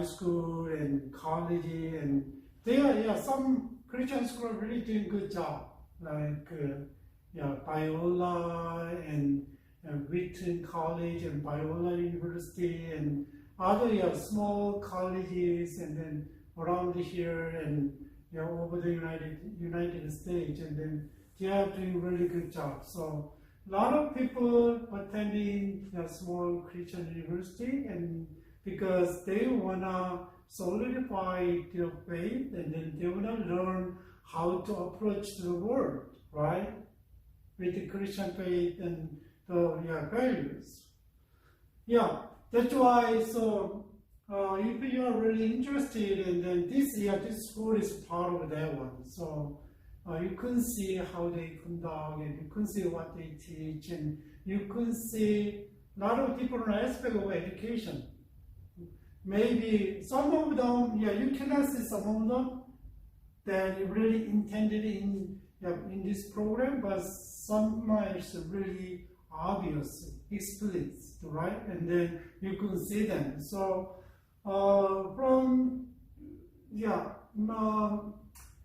high school and college, and some Christian schools are really doing good job, like Biola and Wheaton College and Biola University and other small colleges, and then around here and over the United States, and then they are doing really good job. So a lot of people attending small Christian university, and because they wanna solidify their faith, and then they wanna learn how to approach the world, right, with the Christian faith and the values. Yeah, that's why. So if you are really interested, and then this school is part of that one. So you can see how they conduct, and you can see what they teach, and you can see a lot of different aspects of education. Maybe some of them, you cannot see some of them that you really intended in this program, but some is really obvious, explicit, right? And then you can see them. So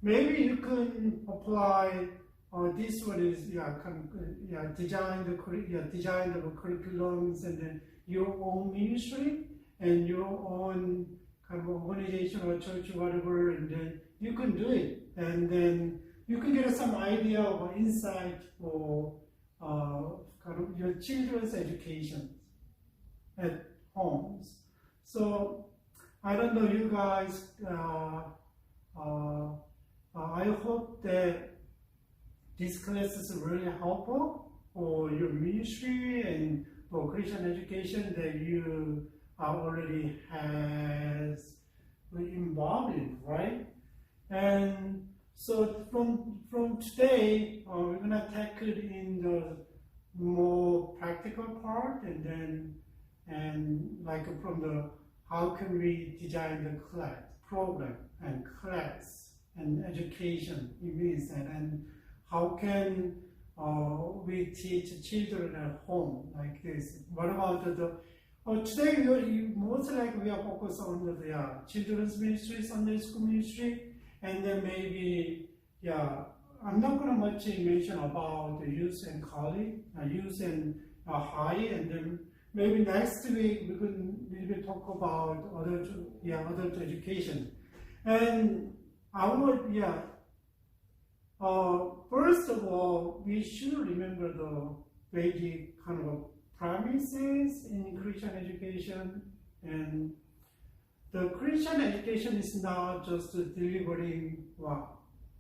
maybe you can apply. This one is design the curriculums, and then your own ministry and your own kind of organization or church or whatever, and then you can do it, and then you can get some idea or insight for kind of your children's education at homes. So I don't know, you guys. I hope that this class is really helpful for your ministry and for Christian education that you are already has involved in, right? And so from today, we're gonna tackle it in the more practical part, and like from the how can we design the class program and class and education, it means that, and how can we teach children at home like this? What about today most likely we are focused on the children's ministry, Sunday school ministry, and then maybe I'm not going to much mention about the youth and college, youth and high, and then maybe next week we could maybe talk about adult education. And I would first of all, we should remember the basic kind of premises in Christian education. And the Christian education is not just delivering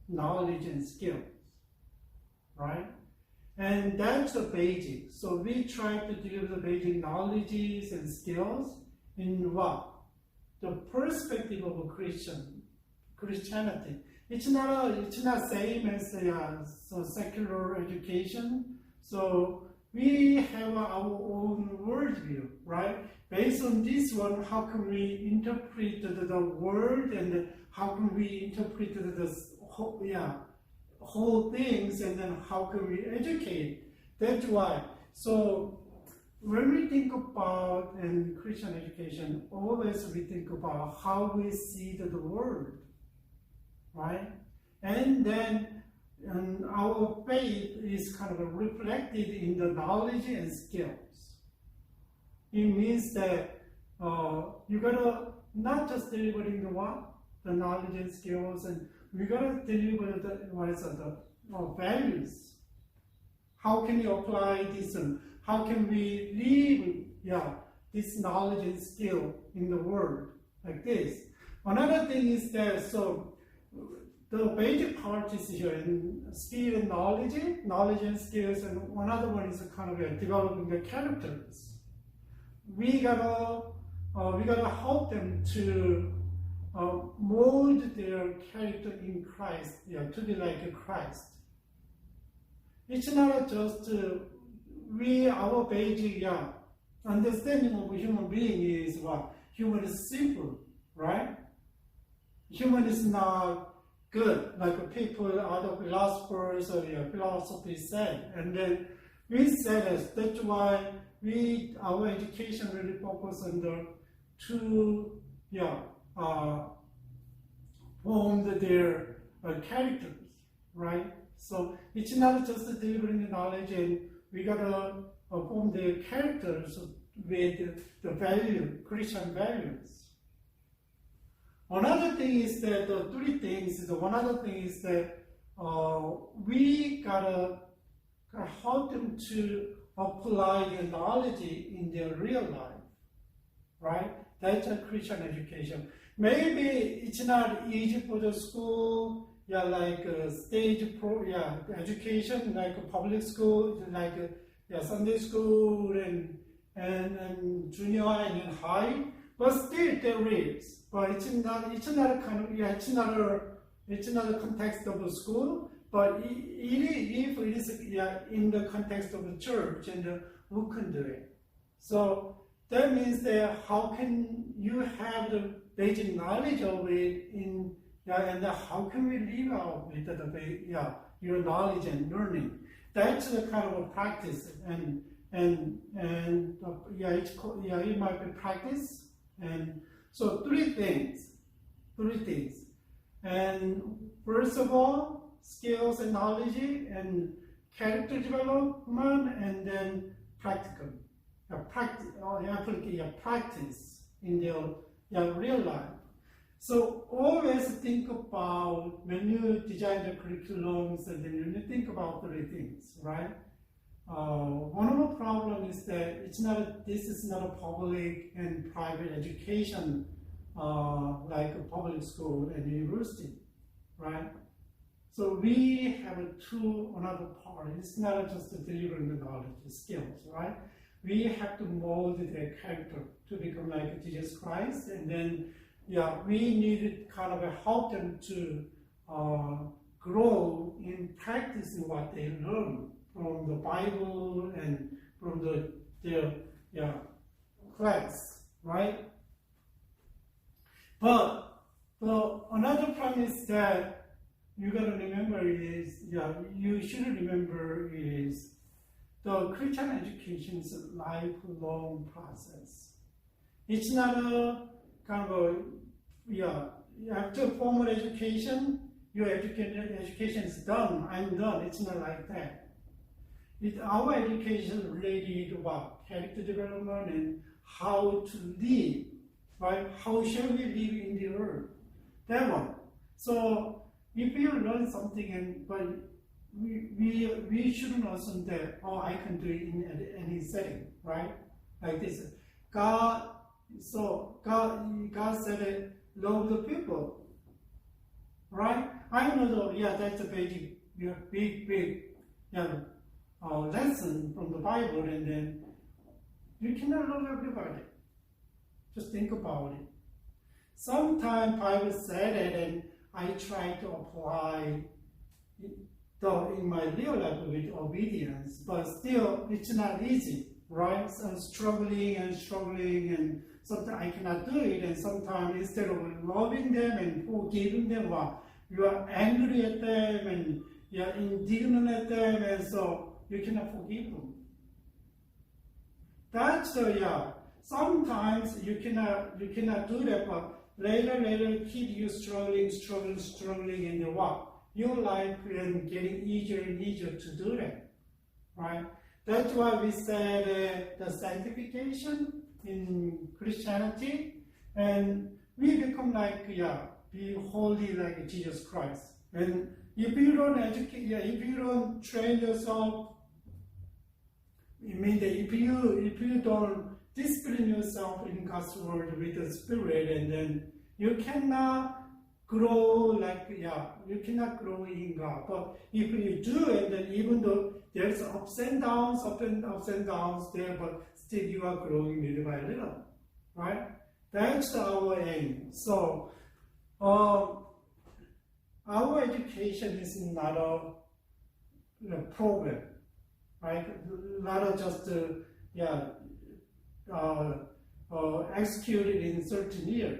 knowledge and skills, right? And that's the basic. So we try to deliver the basic knowledges and skills in the perspective of a Christianity. It's not same as secular education. So we have our own worldview, right? Based on this one, how can we interpret the word, and how can we interpret the whole things, and then how can we educate? That's why. So when we think about Christian education, always we think about how we see the world, right? And then our faith is kind of reflected in the knowledge and skills. It means that you gotta not just delivering the knowledge and skills, and we gotta deliver the values. How can you apply this, and how can we live this knowledge and skill in the world like this? Another thing is that the basic part is here in skill and knowledge and skills, and another one is kind of developing the characters. We gotta help them to mold their character in Christ, to be like Christ. It's not just our basic understanding of a human being is human is simple, right? Human is not good, like people, other philosophers or philosophy said. And then we said that's why our education really focus on the two formed their characters, right? So it's not just delivering the knowledge, and we gotta form their characters with the value, Christian values. Another thing is that the three things. One other thing is that we gotta help them to apply the knowledge in their real life, right? That's a Christian education. Maybe it's not easy for the school, like stage education, like a public school, like Sunday school and junior high and high, but still there is. But it's not a kind of it's not a context of a school, but if it is in the context of the church, and who can do it? So that means that how can you have the basic knowledge of it and how can we live out with your knowledge and learning? That's the kind of a practice, and it might be practice. And so three things. And first of all, skills and knowledge and character development, and then practice in their real life. So always think about, when you design the curriculums, and then you think about three things, right? One of the problems is that this is not a public and private education like a public school and university, right? So we have another part. It's not just delivering the knowledge, the skills, right? We have to mold their character to become like Jesus Christ, and then we need to kind of help them to grow in practicing what they learn from the Bible and from their class, right? But another problem is that you gotta remember you should remember is the Christian education is a lifelong process. It's not a kind of after formal education, your education is done. I'm done. It's not like that. Our education is related to what? Character development and how to live, right? How shall we live in the earth? That one. So if you learn something, but we shouldn't assume that I can do it in any setting, right? Like this, God said it, love the people, right? I know that's a big lesson from the Bible, and then you cannot love everybody. Just think about it. Sometimes Bible said it, and I try to apply in my real life with obedience, but still it's not easy, right? So I'm struggling, and sometimes I cannot do it, and sometimes instead of loving them and forgiving them, you are angry at them and you are indignant at them, and so you cannot forgive them. That's sometimes you cannot do that, but later keep you struggling, and your life and getting easier and easier to do that, right? That's why we said the sanctification in Christianity, and we become be holy like Jesus Christ. And if you don't educate, if you don't train yourself, it means that if you don't discipline yourself in God's word with the Spirit, and then you cannot grow you cannot grow in God. But if you do it, then even though there's ups and downs there, but still you are growing little by little, right? That's our aim. So our education is not a program, right? Not just executed in certain years.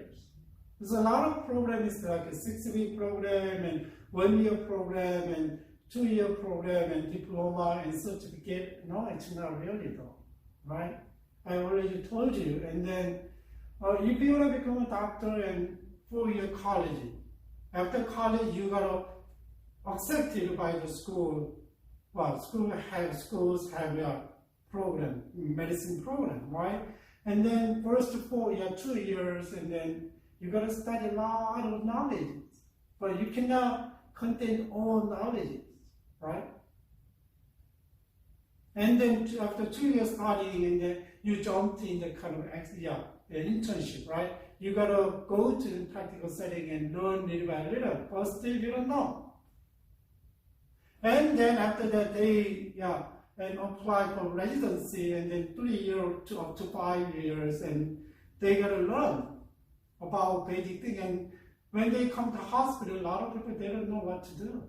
There's a lot of programs like a 6-week program and 1-year program and 2-year program and diploma and certificate. No, it's not really though, right? I already told you. And then if you want to become a doctor and 4-year college, after college you gotta accepted by the school. Well, schools have a program, medicine program, right? And then first 4 years, 2 years, and then you gotta study a lot of knowledge, but you cannot contain all knowledge, right? And then after 2 years studying, and then you jumped in the kind of the internship, right? You gotta go to the practical setting and learn little by little, but still you don't know. And then after that, they and apply for residency, and then 3 years to up to 5 years, and they gotta learn about basic thing. And when they come to hospital, a lot of people they don't know what to do.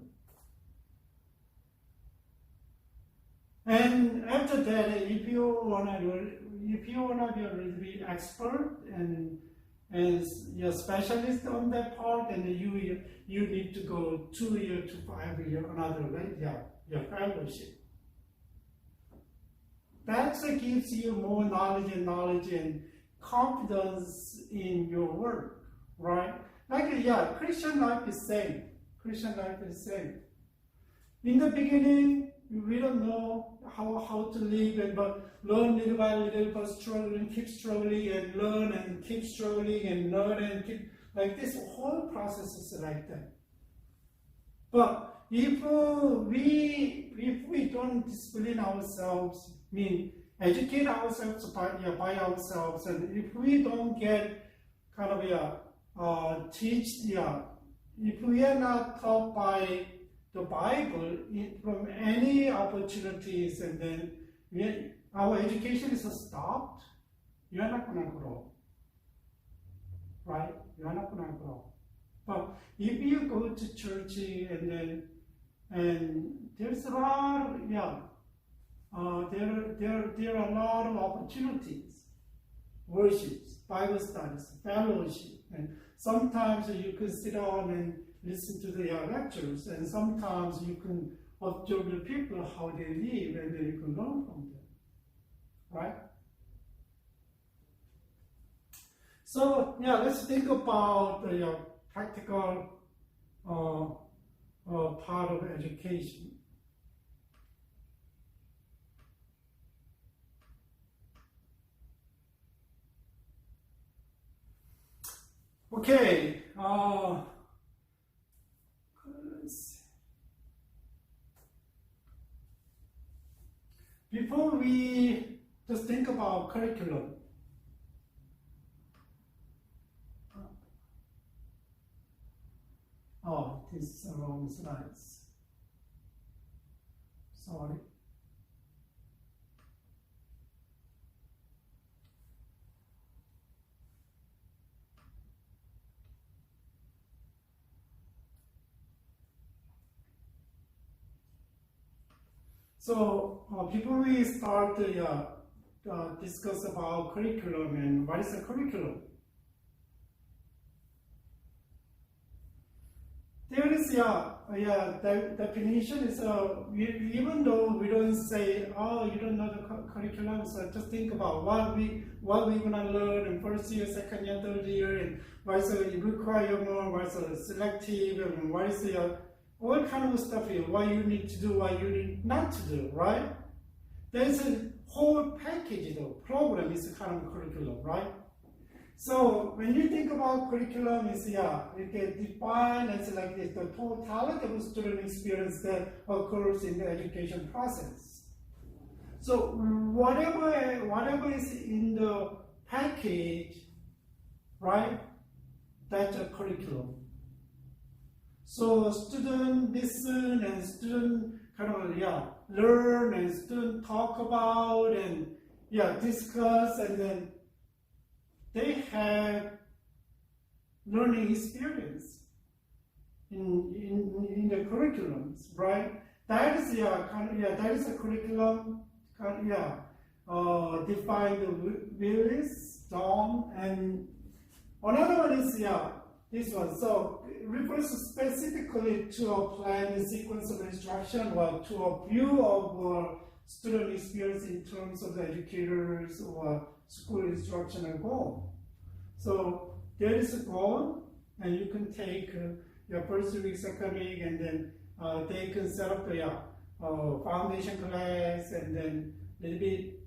And after that, if you wanna be a really expert and you're a specialist on that part, and you need to go 2 years to 5 years another way, your fellowship. That gives you more knowledge and confidence in your work, right? Like Christian life is same. Christian life is same. In the beginning, we don't know how to live, but learn little by little, but keep struggling and learn and keep struggling and learn and keep, like this whole process is like that. But if we don't discipline ourselves, educate ourselves by ourselves, and if we don't get kind of if we are not taught by the Bible from any opportunities, and then our education is stopped, you are not going to grow, right? You are not going to grow. But if you go to church and there's a lot of there are a lot of opportunities, worships, Bible studies, fellowship, and sometimes you can sit down and listen to the lectures, and sometimes you can observe the people, how they live, and then you can learn from them, right? So let's think about the practical part of education. Okay. Before we just think about curriculum, this is the wrong slides. Sorry. So before we start to discuss about curriculum and what is a curriculum, there is the definition is even though we don't say, oh, you don't know the curriculum, so just think about what we're gonna learn in first year, second year, third year, and what is the requirement, what is the selective, and what is the all kind of stuff here, what you need to do, what you need not to do, right? There's a whole package, though. Program is a kind of curriculum, right? So when you think about curriculum, it's it can define as like this, the totality of student experience that occurs in the education process. So whatever is in the package, right? That's a curriculum. So student listen and student kind of learn and student talk about and discuss, and then they have learning experience in the curriculums, right? That is that is a curriculum. Define the Willis, Dom, and another one is this one. So it refers specifically to a planned sequence of instruction, or to a view of student experience in terms of the educators or school instructional goal. So there is a goal, and you can take your first week, second week, and then they can set up the foundation class, and then little bit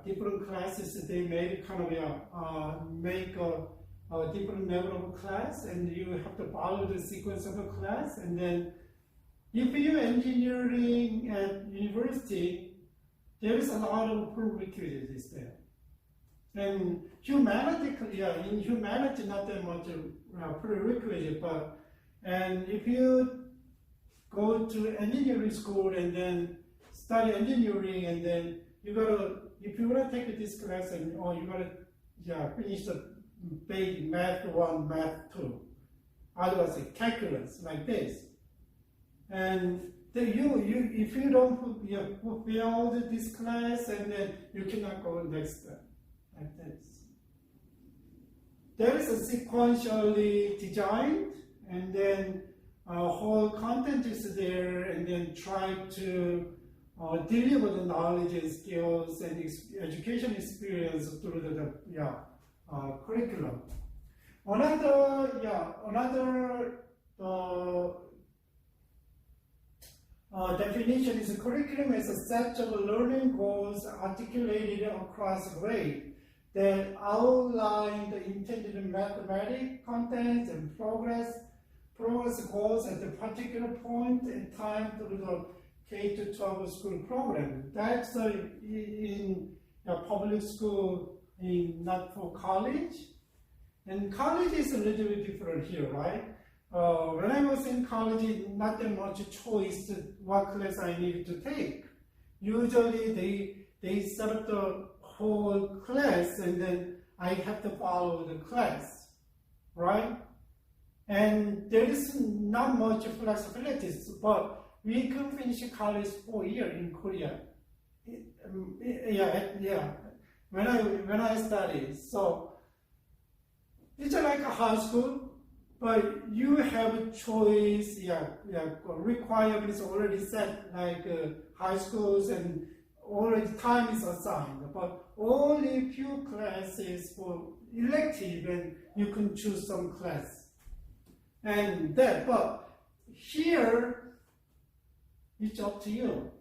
different classes. They made kind of make a different level of class, and you have to follow the sequence of the class. And then if you're engineering at university, there is a lot of prerequisites there. And humanity, in humanity, not that much prerequisite, but and if you go to engineering school and then study engineering, and then you gotta, if you wanna take this class, and you gotta finish the basic math 1, math 2, otherwise calculus like this. And then if you don't fulfill this class, and then you cannot go next step. Like this. There is a sequentially designed, and then whole content is there, and then try to deliver the knowledge and skills and education experience through the curriculum. Another definition is a curriculum as a set of learning goals articulated across grade that outline the intended mathematics content and progress goals at a particular point in time through the K-12 school program. That's in public school, not for college. And college is a little bit different here, right? When I was in college, not that much choice what class I needed to take. Usually they set up the whole class, and then I have to follow the class, right? And there is not much flexibility, but we can finish college 4 years in Korea. When I studied, so it's like a high school, but you have a choice. Requirements already set, like high schools, and already time is assigned, but only few classes for elective, and you can choose some class. And that, but here, it's up to you.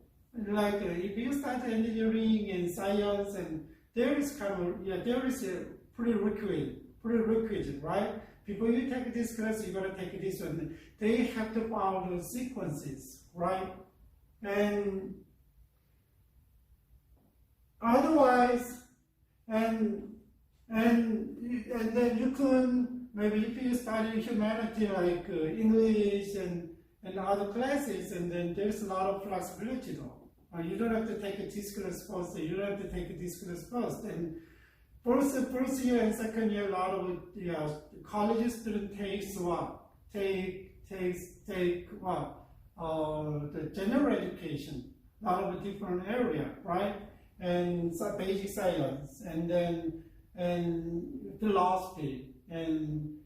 Like if you start engineering and science, and there is kind of, there is a prerequisite, right? Before you take this class, you gotta take this one. They have to follow the sequences, right? And otherwise, and then you can, maybe if you study humanity like English and other classes, and then there's a lot of flexibility though. You don't have to take this class first, you don't have to take this class first. And first year and second year, a lot of college students takes what? Take what? The general education, a lot of different area, right? And so basic science, and then philosophy, and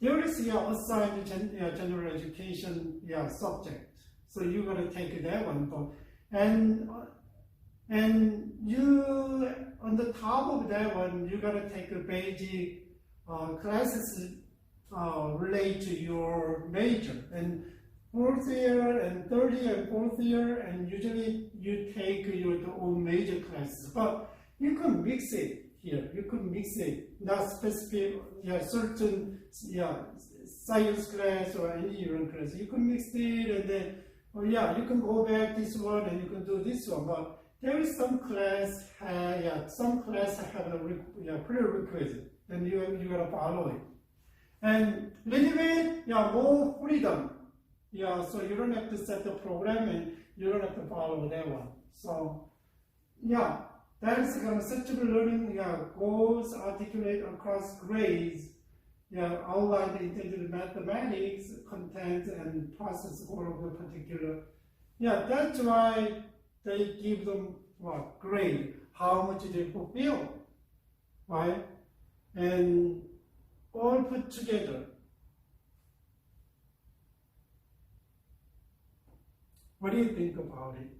there is assigned general education subject. So you're gonna take that one, and you on the top of that one, you gotta take a basic classes related to your major. And fourth year and third year and fourth year, and usually you take your own major classes. But you can mix it here. You can mix it, not specific, certain science class or engineering class. You can mix it, and then you can go back this one and you can do this one. But there is some class, some class have a prerequisite, and you gotta follow it. And little bit, more freedom. So you don't have to set the program, and you don't have to follow that one. So, that is kind of searchable learning. Goals articulate across grades. Outline the intended mathematics, content, and process goal of the particular. That's why they give them what grade, how much they fulfill, right? And all put together. What do you think about it?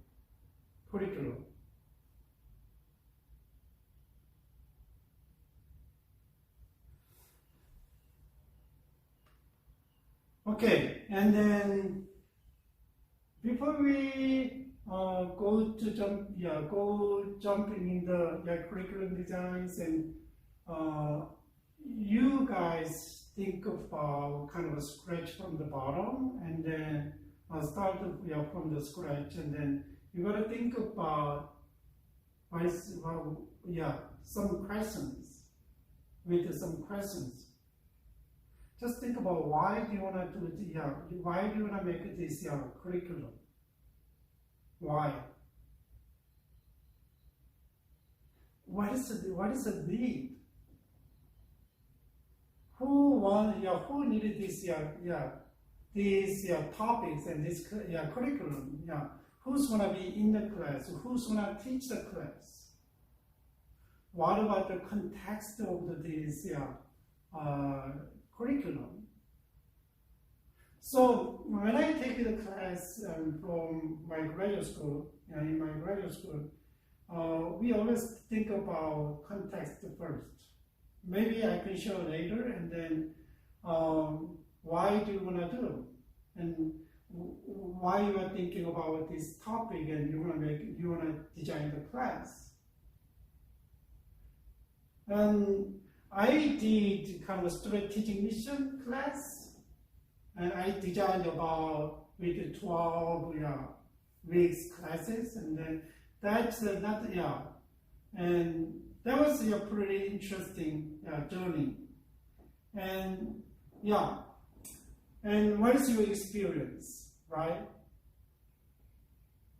Curriculum. Okay, and then before we go jumping in the curriculum designs, and you guys think about kind of a scratch from the bottom, and then start from the scratch, and then you got to think about some questions. With some questions. Just think about why do you want to do it? Why do you want to make this curriculum? Why? What is the need? Who needed these topics and this curriculum? Who's gonna be in the class? Who's gonna teach the class? What about the context of this curriculum? So when I take the class from my graduate school, in my graduate school, we always think about context first. Maybe I can show later, and then why do you want to do, and why you are thinking about this topic, and you want to design the class. And I did kind of a strategic mission class, and I designed about with 12 weeks classes, and then and that was a pretty interesting journey. And and what is your experience, right?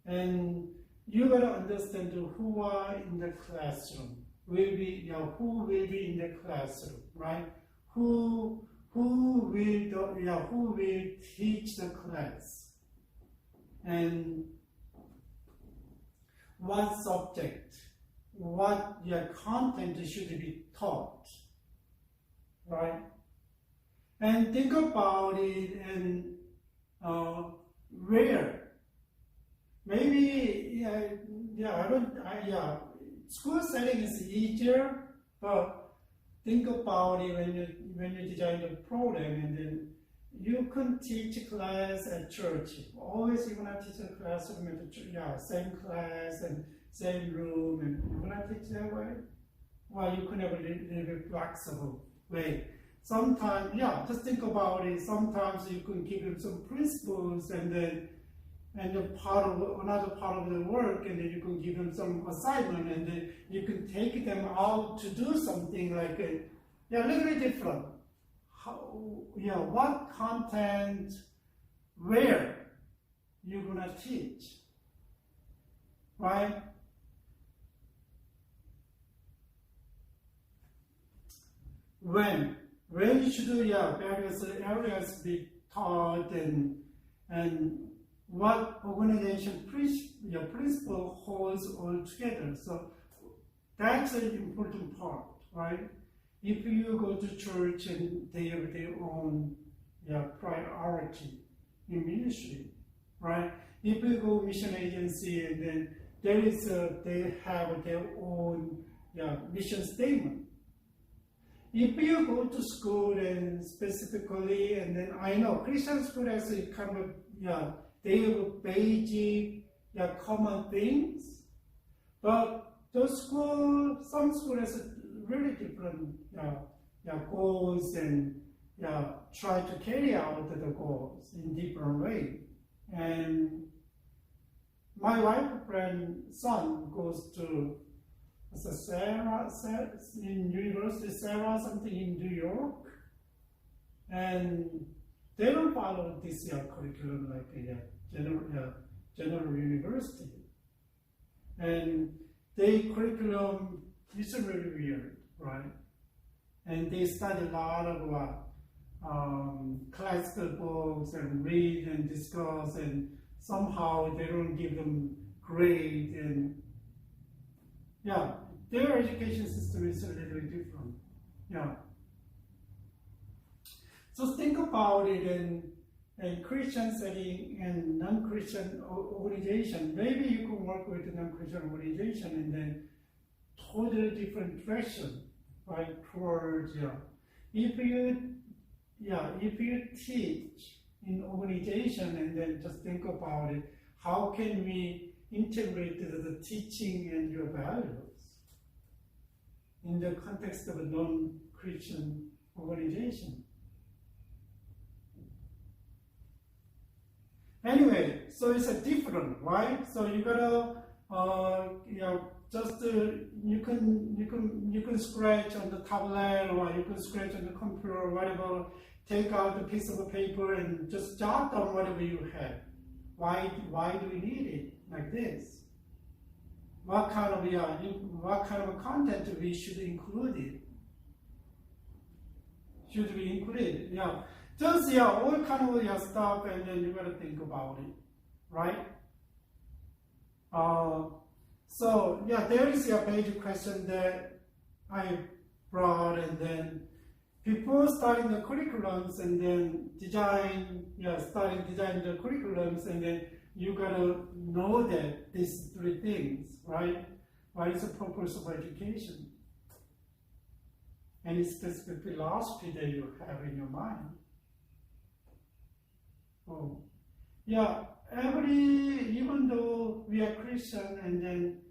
And you gotta understand who are in the classroom. Who will be in the classroom, right? Who will teach the class, and what subject, what content should be taught, right? And think about it, and where. Maybe school setting is easier, but think about it when you design the program, and then you can teach class at church. Always you wanna teach a classroom at the church, same class and same room, and you wanna teach that way. Well, you can have a little bit flexible way. Sometimes, just think about it. Sometimes you can give them some principles, and then another part of the work, and then you can give them some assignment, and then you can take them out to do something like a little bit different. What content, where you're gonna teach, right? When should various areas be taught, and what organization principle holds all together. So that's an important part, right? If you go to church and they have their own priority in ministry, right? If you go mission agency, and then they have their own mission statement. If you go to school, and specifically, and then I know Christian school has a kind of they have basic, common things, but some schools has really different, goals, and try to carry out the goals in different way. And my wife friend son goes to Sarah in University, Sarah something in New York, and they don't follow this curriculum like a general university, and their curriculum is really weird, right? And they study a lot of classical books, and read and discuss, and somehow they don't give them grade, and their education system is a little different. So think about it in Christian setting and non-Christian organization. Maybe you can work with a non-Christian organization, and then totally different direction, right? Towards if you teach in organization, and then just think about it. How can we integrate the teaching and your values in the context of a non-Christian organization? Anyway, so it's a different, right? So you gotta, you can scratch on the tablet, or you can scratch on the computer or whatever. Take out a piece of paper and just jot down whatever you have. Why do we need it like this? What kind of content we should include it? Should we include it? Yeah. Just all kind of stuff, and then you gotta think about it, right? So there is a basic question that I brought, and then before starting the curriculums, and then starting designing the curriculums, and then you gotta know that these three things, right? What is the purpose of education? Any specific philosophy that you have in your mind? Oh, yeah, even though we are Christian, and then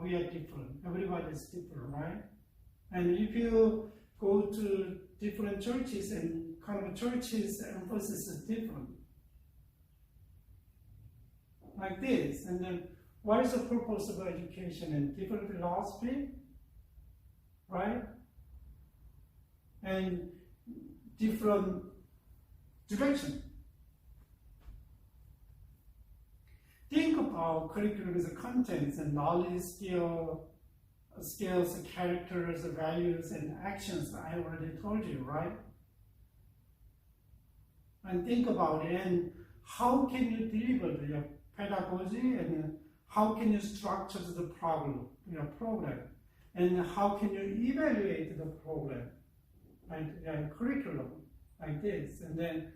we are different. Everybody is different, right? And if you go to different churches, and kind of churches' emphasis is different. Like this, and then what is the purpose of education? And different philosophy, right? And different direction. Think about curriculum's contents and knowledge, skills, characters, values, and actions. I already told you, right? And think about it, and how can you deliver your pedagogy, and how can you structure the program, and how can you evaluate the program, like curriculum, like this. And then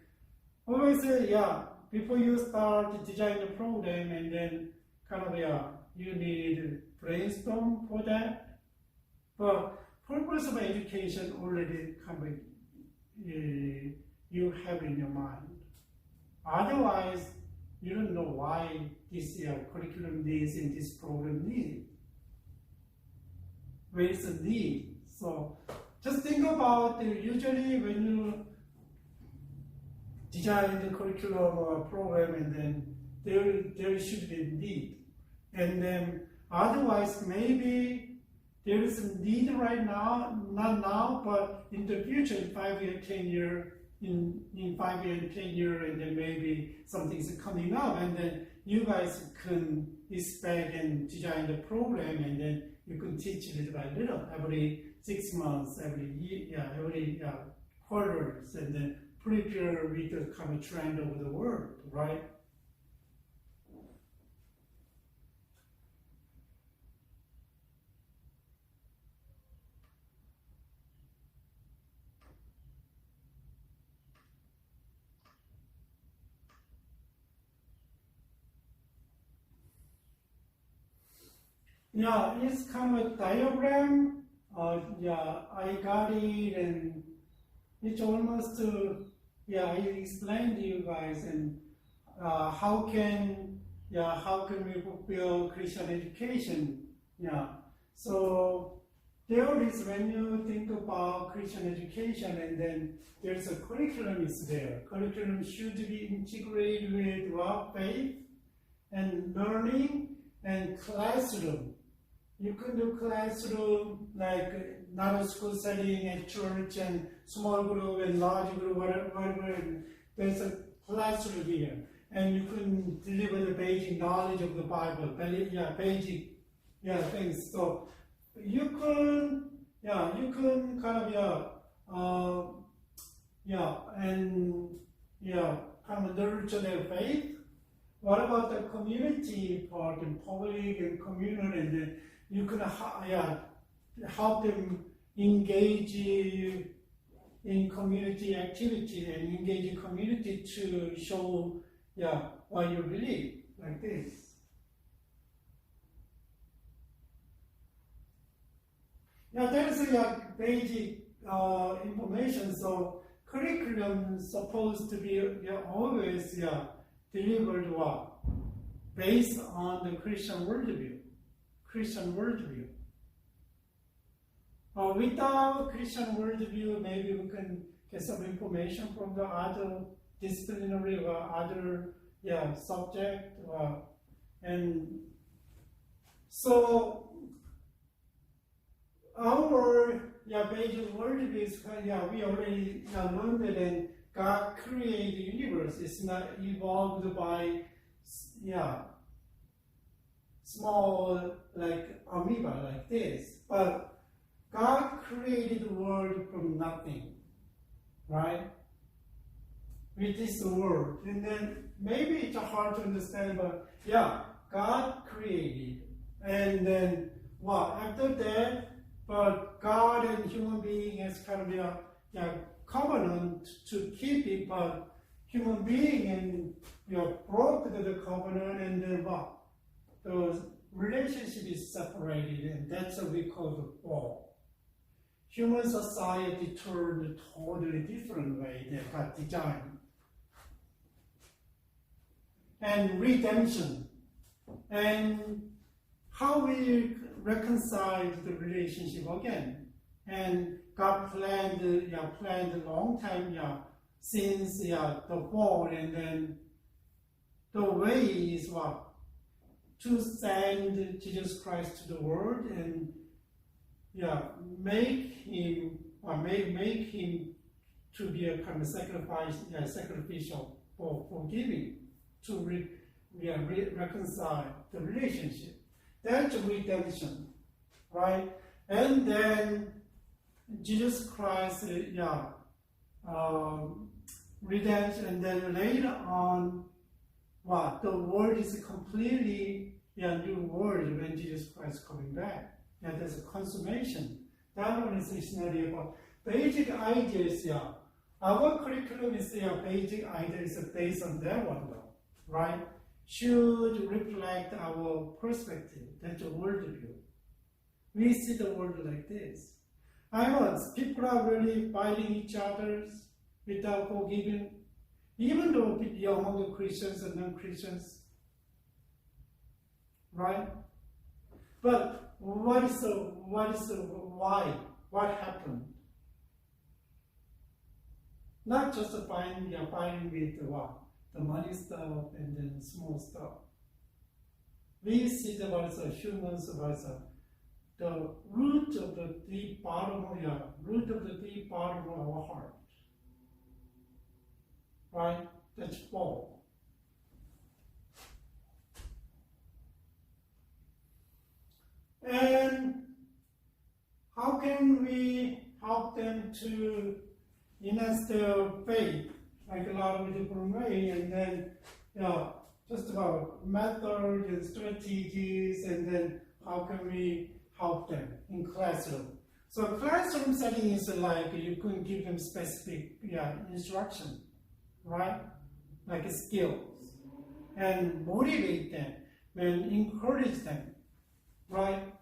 always before you start designing the program, and then you need brainstorm for that. But purpose of education already you have in your mind. Otherwise, you don't know why this curriculum needs and this program needs. Where is the need? So just think about usually when you design the curriculum or program, and then there should be a need. And then otherwise, maybe there is a need right now, not now, but in the future, in 5 years, 10 years, in 5 years, 10 years, and then maybe something's coming up, and then you guys can expect and design the program, and then you can teach little by little, every 6 months, every year, every quarters, and then prepare with the kind of trend over the world, right? Yeah, it's kind of a diagram. I got it, and it's almost I explained to you guys, and how can we fulfill Christian education? So there is, when you think about Christian education, and then there's a curriculum is there. Curriculum should be integrated with what? Faith and learning and classroom. You can do classroom like not a school setting, at church, and small group and large group, whatever. There's a classroom here, and you can deliver the basic knowledge of the Bible, basic things. So you can kind of nurture their faith. What about the community part, and public and communal, and then you can help them engage in community activity, and engage in community to show what you believe, like this. That is basic information. So curriculum supposed to be always delivered what? Based on the Christian worldview. Christian worldview. Without Christian worldview, maybe we can get some information from the other disciplinary or other subject. And so our basic worldview is we already learned that and God created the universe. It's not evolved by small like amoeba like this, but God created the world from nothing, right? With this world, and then maybe it's hard to understand, but God created, and then after that, but God and human being has kind of covenant to keep it, but human being and broke the covenant, and then the relationship is separated, and that's what we call the fall. Human society turned a totally different way than God designed. And redemption, and how we reconcile the relationship again. And God planned a long time since the fall, and then the way is to send Jesus Christ to the world and make him to be a kind of sacrificial for forgiving, to reconcile the relationship. That's redemption, right? And then Jesus Christ, redemption, and then later on, the world is completely new world when Jesus Christ is coming back. There's a consummation. That one is not about basic ideas. Our curriculum is basic ideas based on that one, though, right? Should reflect our perspective. That's a worldview. We see the world like this. I know people are really fighting each other without forgiving, even though among the Christians and non-Christians, right? But why? What happened? Not just fighting with the money stuff and then small stuff. We see the humans the root of the deep bottom of our heart. Right? That's fall. And how can we help them to enhance their faith? Like a lot of different ways, and then just about methods and strategies, and then how can we help them in classroom? So classroom setting is like you can give them specific instruction, right? Like skills, and motivate them and encourage them, right?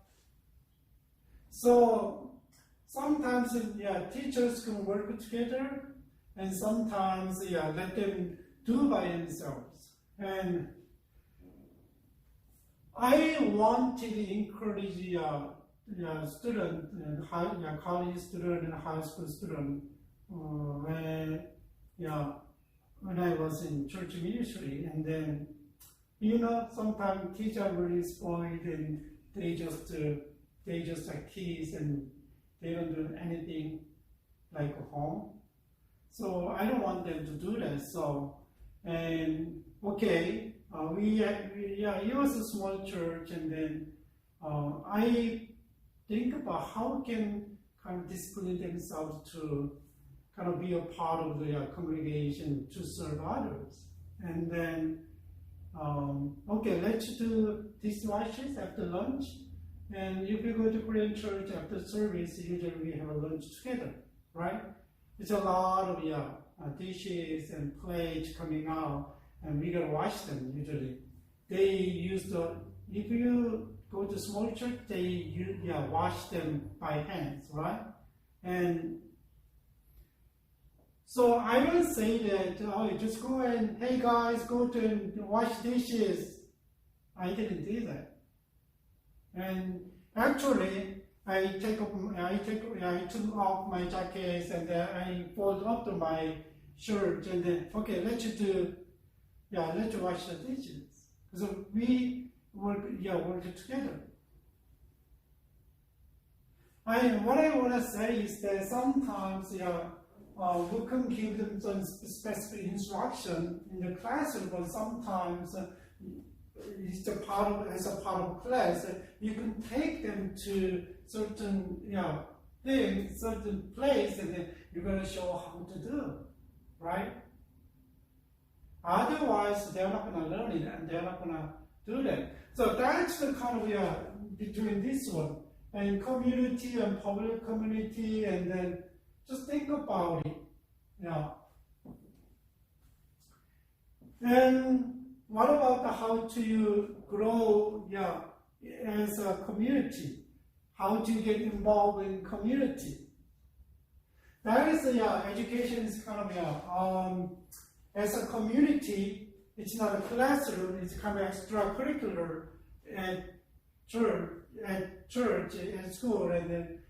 So sometimes teachers can work together, and sometimes let them do by themselves. And I wanted to encourage student, and college student and high school student when I was in church ministry, and then sometimes teachers are really spoiled, and they just like kids, and they don't do anything like home. So I don't want them to do that. So, and okay, it was a small church, and then I think about how can kind of discipline themselves to kind of be a part of the congregation to serve others. And then, okay, let's do dishwashes after lunch. And if you go to Korean church after service, usually we have a lunch together, right? It's a lot of dishes and plates coming out, and we gotta wash them usually. They use if you go to small church, they wash them by hands, right? And So I don't say that, oh, just go and, hey guys, go to and wash dishes. I didn't do that. And actually, I took off my jackets and I fold up to my shirt and then, okay, let's wash the dishes. So we work together. What I want to say is that sometimes, we can give them some specific instruction in the classroom, but sometimes it's as a part of class, you can take them to certain things, certain place, and then you're going to show how to do, right? Otherwise, they're not going to learn it, and they're not going to do that. So that's the kind of between this one and community and public community, and then just think about it. And what about how to grow as a community? How to get involved in community? That is education is kind of as a community, it's not a classroom, it's kind of extracurricular at church, at school, and then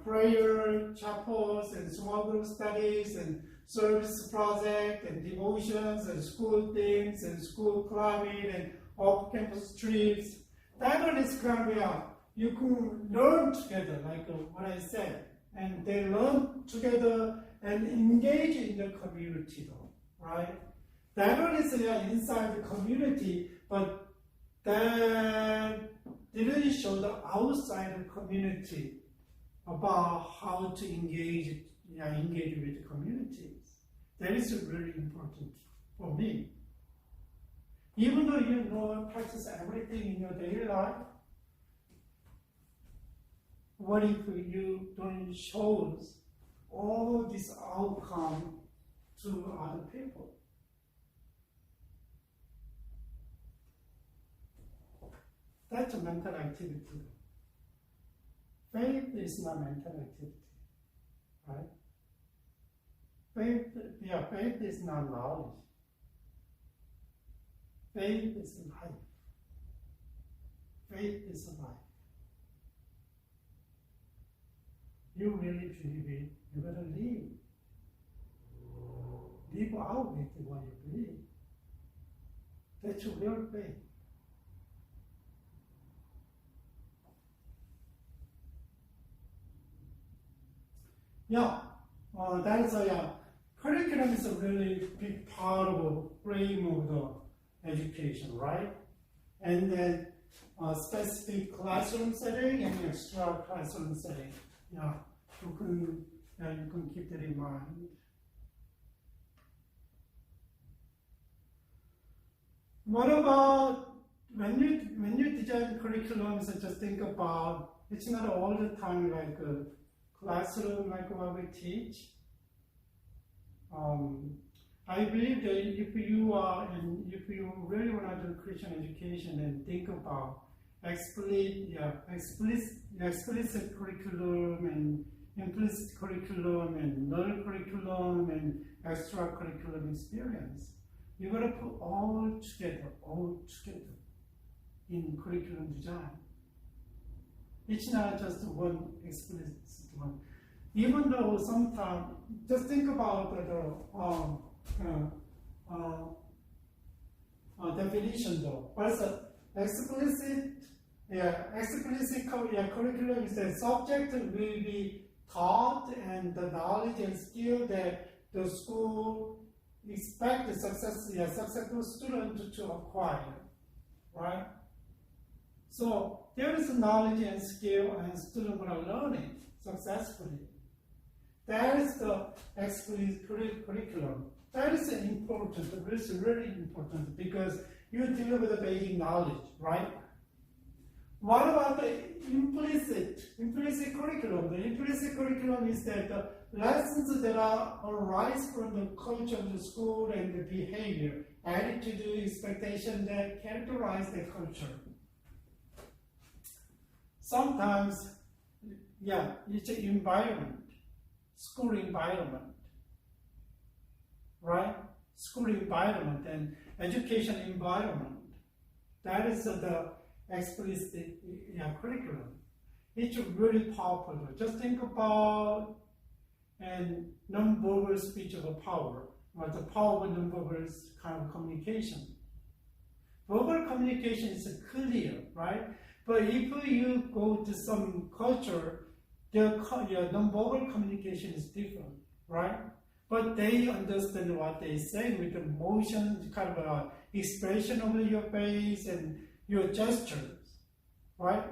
prayer, chapels, and small group studies, and service project, and devotions, and school things, and school clubbing, and off-campus trips. That one is kind of you can learn together, like what I said, and they learn together and engage in the community, though, right? That one is inside the community, but that didn't show the outside the community about how to engage with the communities. That is really important for me. Even though you know practice everything in your daily life, what if you don't show all this outcome to other people? That's a mental activity. Faith is not mental activity, right? Faith is not knowledge. Faith is life. Faith is life. You really believe it, you better live. Live out with what you believe. That's real faith. That is curriculum is a really big part of the frame of the education, right? And then specific classroom setting and extra classroom setting. You can keep that in mind. What about when you design curriculums? Just think about it's not all the time like a classroom like what we teach. I believe that if you really want to do Christian education and think about explicit curriculum and implicit curriculum and non-curriculum and extracurriculum experience, you got to put all together in curriculum design. It's not just one explicit one. Even though sometimes, just think about the definition though. What's explicit curriculum is the subject will be taught and the knowledge and skill that the school expect the successful student to acquire, right? So there is knowledge and skill and student will learn it successfully. That is the explicit curriculum. That is important, it's really important because you deal with the basic knowledge, right? What about the implicit curriculum? The implicit curriculum is that the lessons that arise from the culture of the school and the behavior, attitude, expectation that characterize the culture. Sometimes, it's an environment, school environment. right? School environment and education environment. That is the explicit curriculum. It's really powerful. Just think about and non-verbal speech of power, or the power of non-verbal kind of communication. Verbal communication is clear, right? But if you go to some culture, their non-verbal communication is different, right? But they understand what they say with the motion, kind of expression of your face and your gestures, right?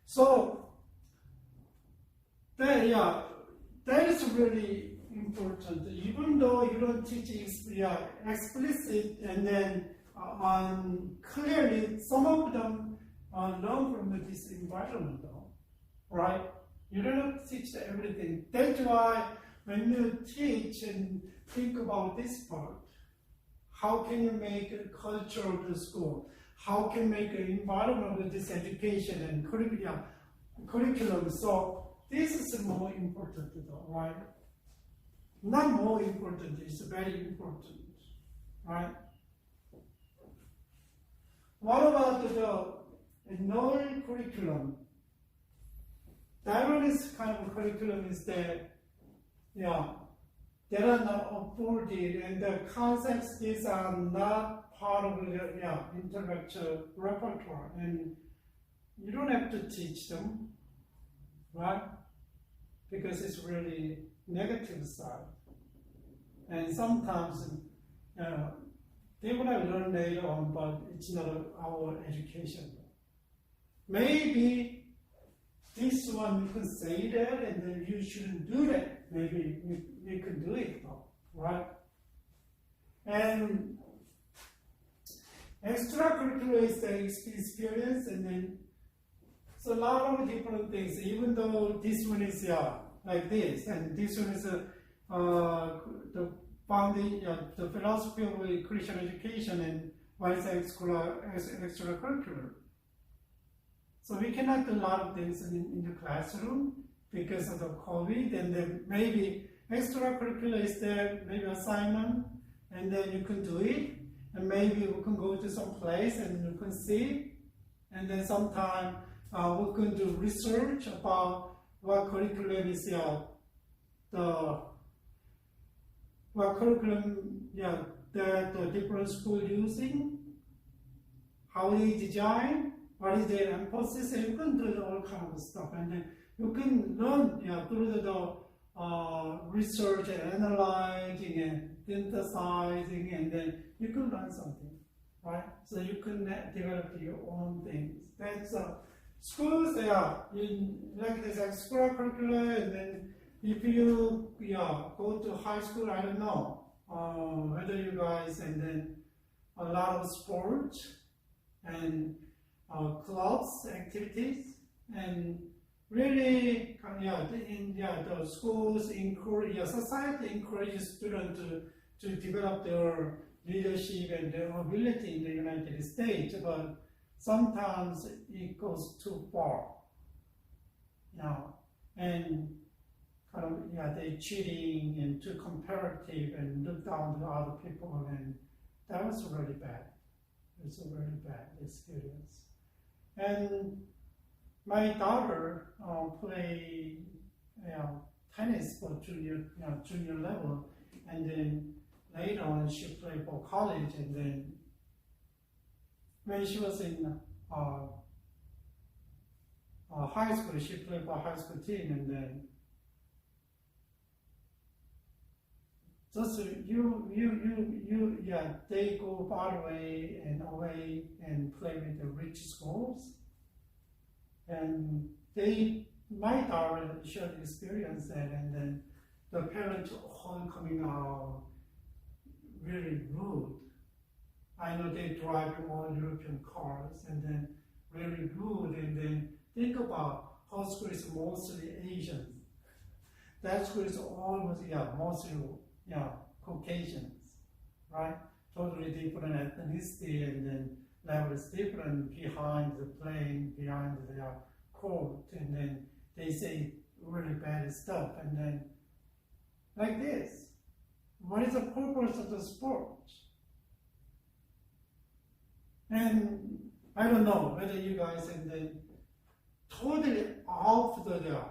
So, that is really important. Even though you don't teach explicit and then clearly, some of them learn from this environment, though, right? You don't teach everything. That's why when you teach and think about this part, how can you make a culture of the school? How can you make an environment of this education and curriculum? So this is more important, though, right? Not more important, it's very important, right? What about the non-curriculum? Diverse kind of curriculum is that, they are not afforded, and the concepts these are not part of the intellectual repertoire, and you don't have to teach them, right? Because it's really negative side, and sometimes they will learn later on, but it's not our education. Maybe this one you can say that, and then you shouldn't do that. Maybe we can do it, right? And extracurricular is the experience, and then so a lot of different things. Even though this one is like this, and this one is the philosophy of Christian education, and one is extracurricular. So we cannot do a lot of things in the classroom because of the COVID, and then maybe extracurricular is there, maybe assignment, and then you can do it, and maybe we can go to some place and you can see, and then sometime we can do research about what curriculum is the different school using, how they design, what is their emphasis, and you can do all kind of stuff, and then you can learn through the research and analyzing and synthesizing, and then you can learn something, right? So you can develop your own things. That's schools, like this extracurricular, and then if you go to high school, I don't know whether you guys, and then a lot of sports and clubs, activities, and really, the schools encourage, society encourages students to develop their leadership and their ability in the United States, but sometimes it goes too far, and kind of, they're cheating and too comparative and look down to other people, and that was really bad. It's a very bad experience. And my daughter played tennis for junior level, and then later on she played for college, and then when she was in high school, she played for high school team, and then just they go far away and play with the rich schools, and my daughter shared experience that, and then the parents all coming out really rude. I know they drive all European cars, and then really rude, and then think about how school is mostly Asians. That school is almost, mostly, Caucasians, right? Totally different ethnicity, and then levels different behind the plane, behind the court, and then they say really bad stuff. And then, like this, what is the purpose of the sport? And I don't know whether you guys and then totally off the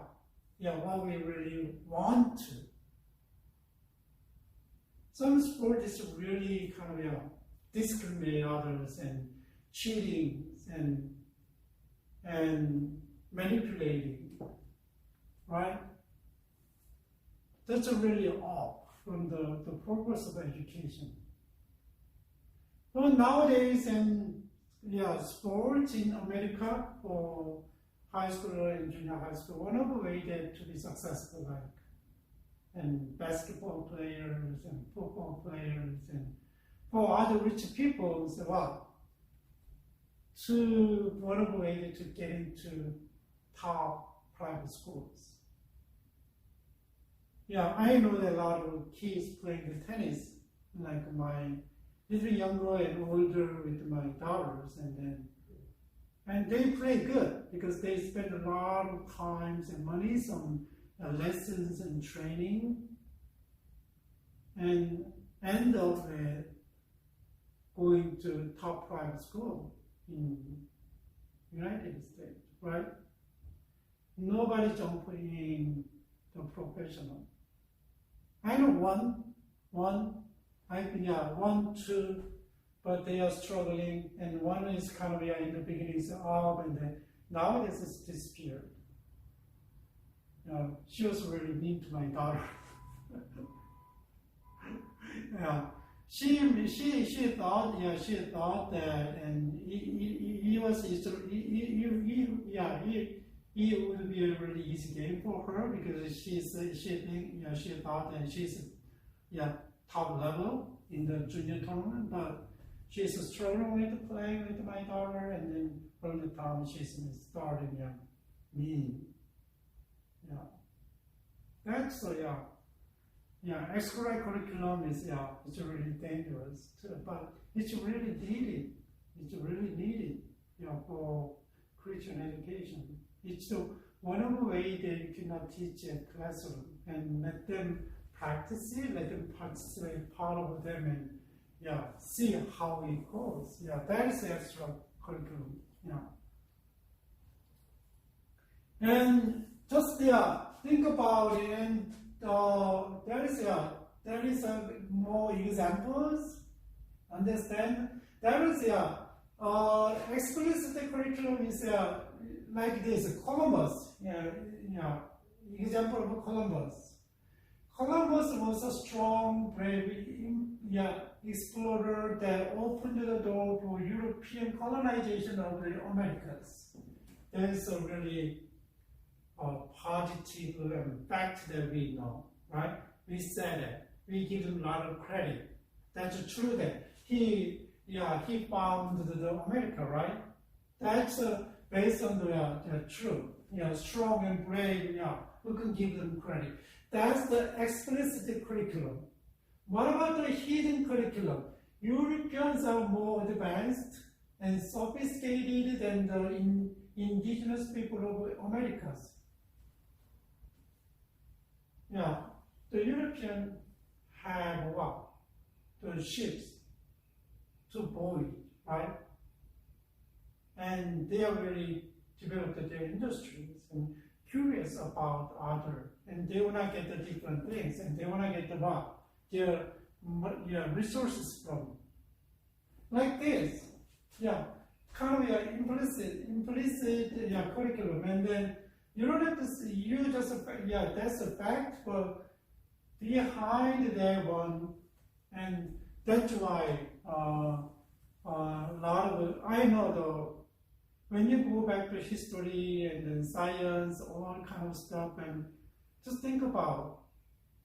what we really want to. Some sport is really kind of discriminate others and cheating and manipulating, right? That's really off from the purpose of education. But nowadays, sports in America for high school and junior high school, one of the ways to be successful, and basketball players and football players and for other rich people, one of the ways to get into top private schools. Yeah, I know that a lot of kids playing the tennis, like my little younger and older with my daughters, and they play good because they spend a lot of times and money on lessons and training, and end up going to top private school in United States, right? Nobody jumping the professional. I know one, two, but they are struggling, and one is kind of in the beginning is up, and then now it is disappeared. She was really mean to my daughter. She thought that, and he would be a really easy game for her because she thought that she's top level in the junior tournament, but she's struggling with playing with my daughter, and then from the time she's starting mean. That's extra curriculum is it's really dangerous too, but it's really needed. It's really needed, for Christian education. It's one of the ways that you cannot teach a classroom and let them practice it, let them participate part of them, and see how it goes. That is extra curriculum. And just think about it, and there is more examples. Understand? There is explicit curriculum is like this. Columbus, example of Columbus. Columbus was a strong, brave, explorer that opened the door for European colonization of the Americas. That is a really positive fact that we know, right? We said it. We give him a lot of credit. That's true that he found the America, right? That's based on the truth. Strong and brave. We can give them credit. That's the explicit curriculum. What about the hidden curriculum? Europeans are more advanced and sophisticated than the indigenous people of Americas. The Europeans have what? The ships to voyage, right? And they are really developed their industries and curious about other, and they want to get the different things, and they want to get their resources from. Like this, kind of implicit curriculum, and then you don't have to see, you just, that's a fact, but behind that one, and that's why a lot of, I know when you go back to history and then science, all kind of stuff, and just think about,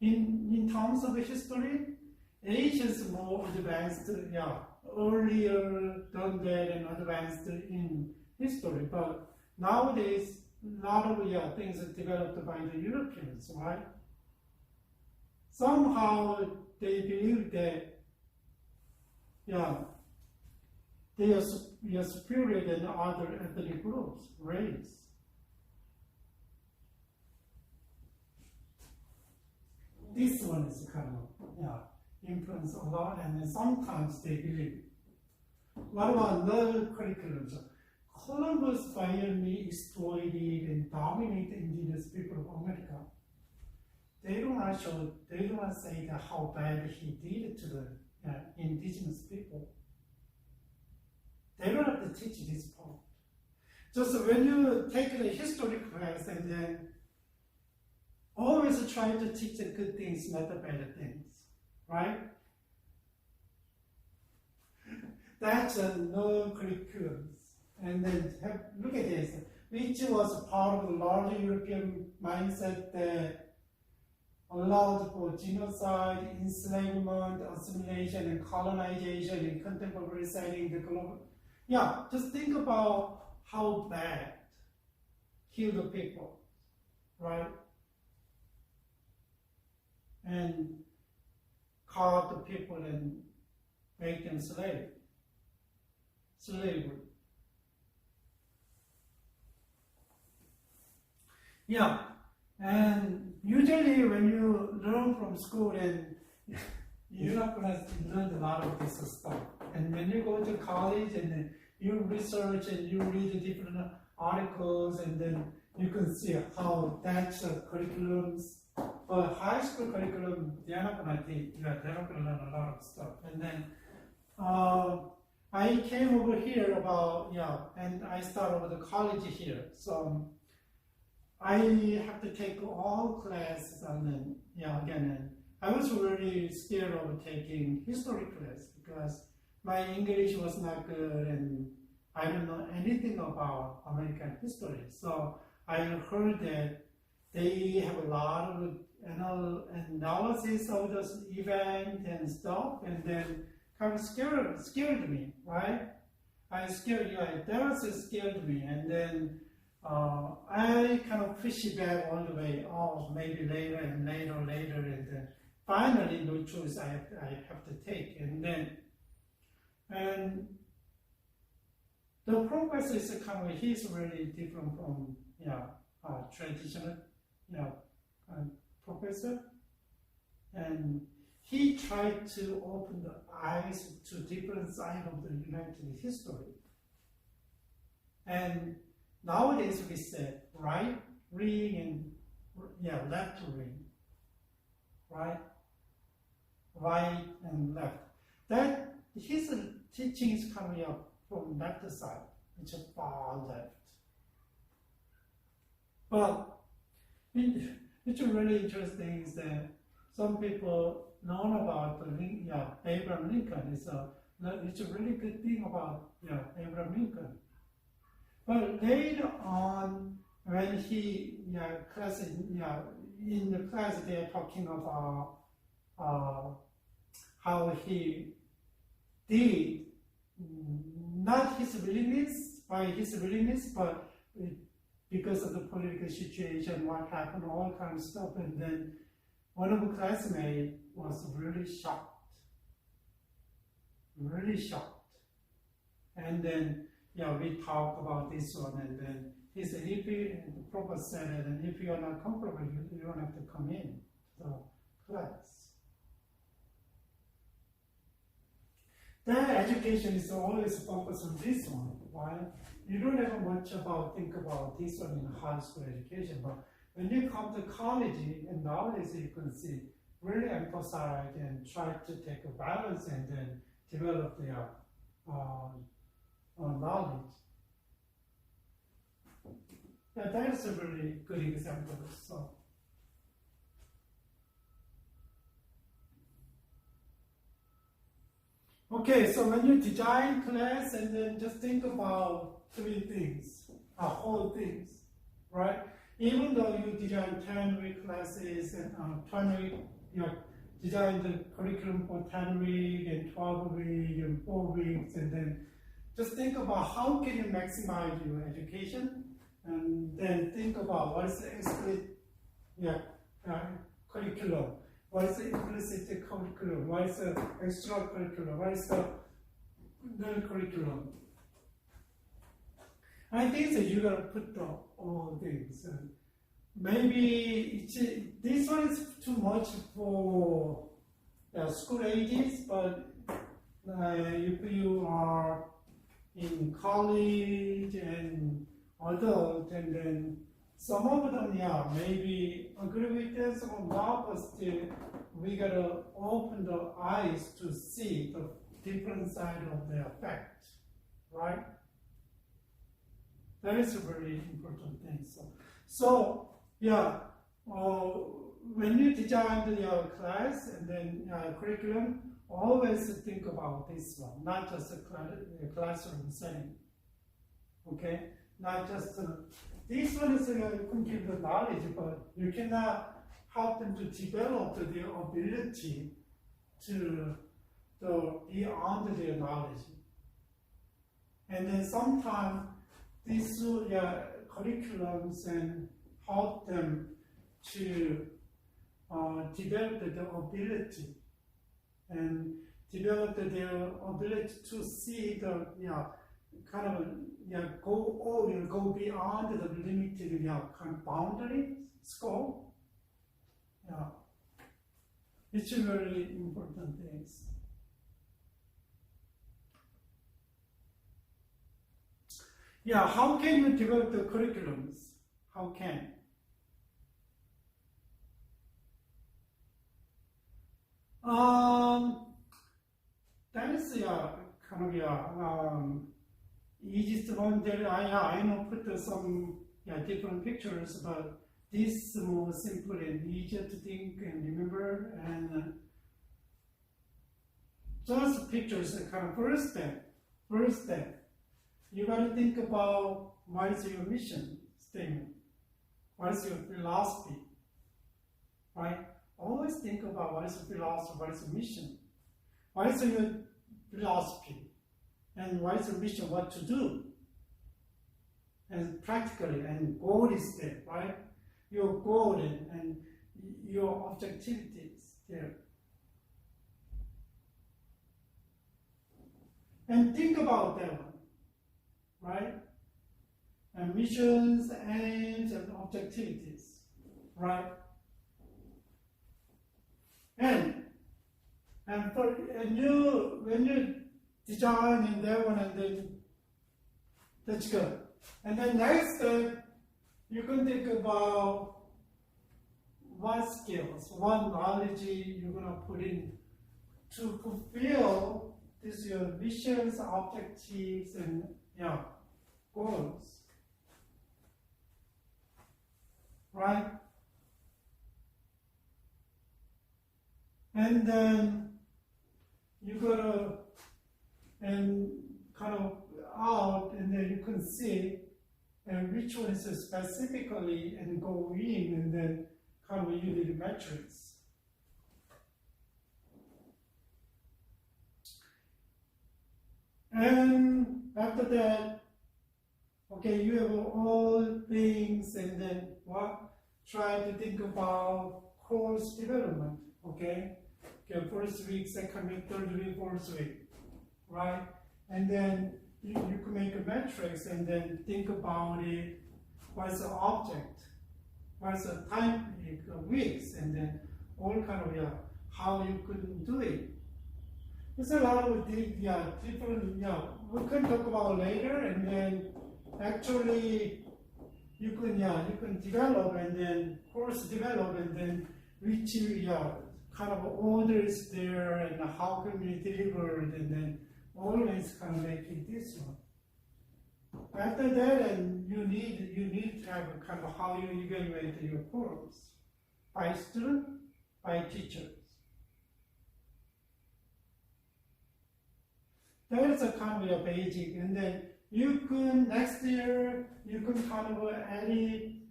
in terms of history, Asia is more advanced, earlier done that and advanced in history, but nowadays, a lot of things are developed by the Europeans, right? Somehow they believe that they are superior than other ethnic groups, race. this one is kind of influence a lot, and then sometimes they believe. What about the curriculums? Columbus finally exploited and dominated indigenous people of America. They do not say that how bad he did to the indigenous people. They don't have to teach this part. Just when you take the history class and then always try to teach the good things, not the bad things, right? That's a no curriculum. And then look at this, which was part of the larger European mindset that allowed for genocide, enslavement, assimilation, and colonization in contemporary setting. The global, just think about how bad kill the people, right? And caught the people and make them slavery. And usually when you learn from school, and you're not going to learn a lot of this stuff. And when you go to college and then you research and you read different articles, and then you can see how that's curriculums. But high school curriculum, they're not going to teach. They're not going to learn a lot of stuff. And then I came over here and I started with the college here. So I have to take all classes, and then again, I was really scared of taking history class because my English was not good and I don't know anything about American history. So I heard that they have a lot of analysis of those events and stuff, and then kind of scared me, right? That was scared me, and then I kind of push it back all the way. Oh, maybe later, and then finally, no choice. I have to take, and the professor is he's really different from traditional professor, and he tried to open the eyes to different sides of the United history. And nowadays we said right wing and left wing, right and left. That his teaching is coming up from left side, which is far left. But which is really interesting is that some people know about Abraham Lincoln. It's a really good thing about Abraham Lincoln. But later on, when he in the class they are talking about how he did not by his willingness, but because of the political situation, what happened, all kinds of stuff. And then one of the classmates was really shocked. And then we talked about this one, and then he said, the professor said it, and if you are not comfortable, you don't have to come in to the class. That education is always focused on this one. Why? You don't ever much think about this one in high school education, but when you come to college, and nowadays you can see, really emphasize and try to take a balance and then develop their knowledge. That is a really good example. So. Okay, so when you design class, and then just think about three things, whole things, right? Even though you design 10-week classes and 20-week, design the curriculum for 10-week and 12-week and 4 weeks, and then just think about how can you maximize your education, and then think about what is the explicit curriculum. What is the implicit curriculum? What is the extracurriculum? What is the non-curriculum? I think that you gotta put all things. maybe this one is too much for school ages, but if you are in college and adult, and then some of them, maybe agree with this, some not, but still, we gotta open the eyes to see the different side of the effect, right? That is a very important thing. So when you design your class and then curriculum, always think about this one, not just a classroom setting. Okay, not just this one is you can give the knowledge, but you cannot help them to develop their ability to beyond their knowledge. And then sometimes these curriculums and help them to develop their ability and develop their ability to see the go beyond the limited kind of boundary scope. It's very important things. How can you develop the curriculums? How can? That is kind of easiest one. There I know put some different pictures, but this is more simple and easier to think and remember. And just pictures are kind of first step. You got to think about what is your mission statement, what is your philosophy, right? Always think about what is your philosophy, what is your mission, what is your philosophy, and what is your mission, what to do, and practically, and goal is there, right? Your goal and your objectivities there. And think about that one. Right? And missions, aims, and objectivities, right? And when you design in that one, and then that's good. And then next step, you can think about what skills, what knowledge you're gonna put in to fulfill these your missions, objectives, and goals, right? And then you gotta and kind of out, and then you can see and which one is specifically and go in, and then kind of use the metrics. And after that, okay, you have all things, and then try to think about course development, okay? Okay, first week, second week, third week, fourth week, right? And then you can make a matrix and then think about it, what's the object, what's the time, weeks, and then all kind of, how you could do it. There's a lot of different, we can talk about later, and then actually you can develop, and then course develop, and then which kind of orders there, and how can we deliver, and then always kind of making this one. After that, and you need to have a kind of how you evaluate your course by student, by teachers. That is a kind of a basic, and then you can next year you can kind of add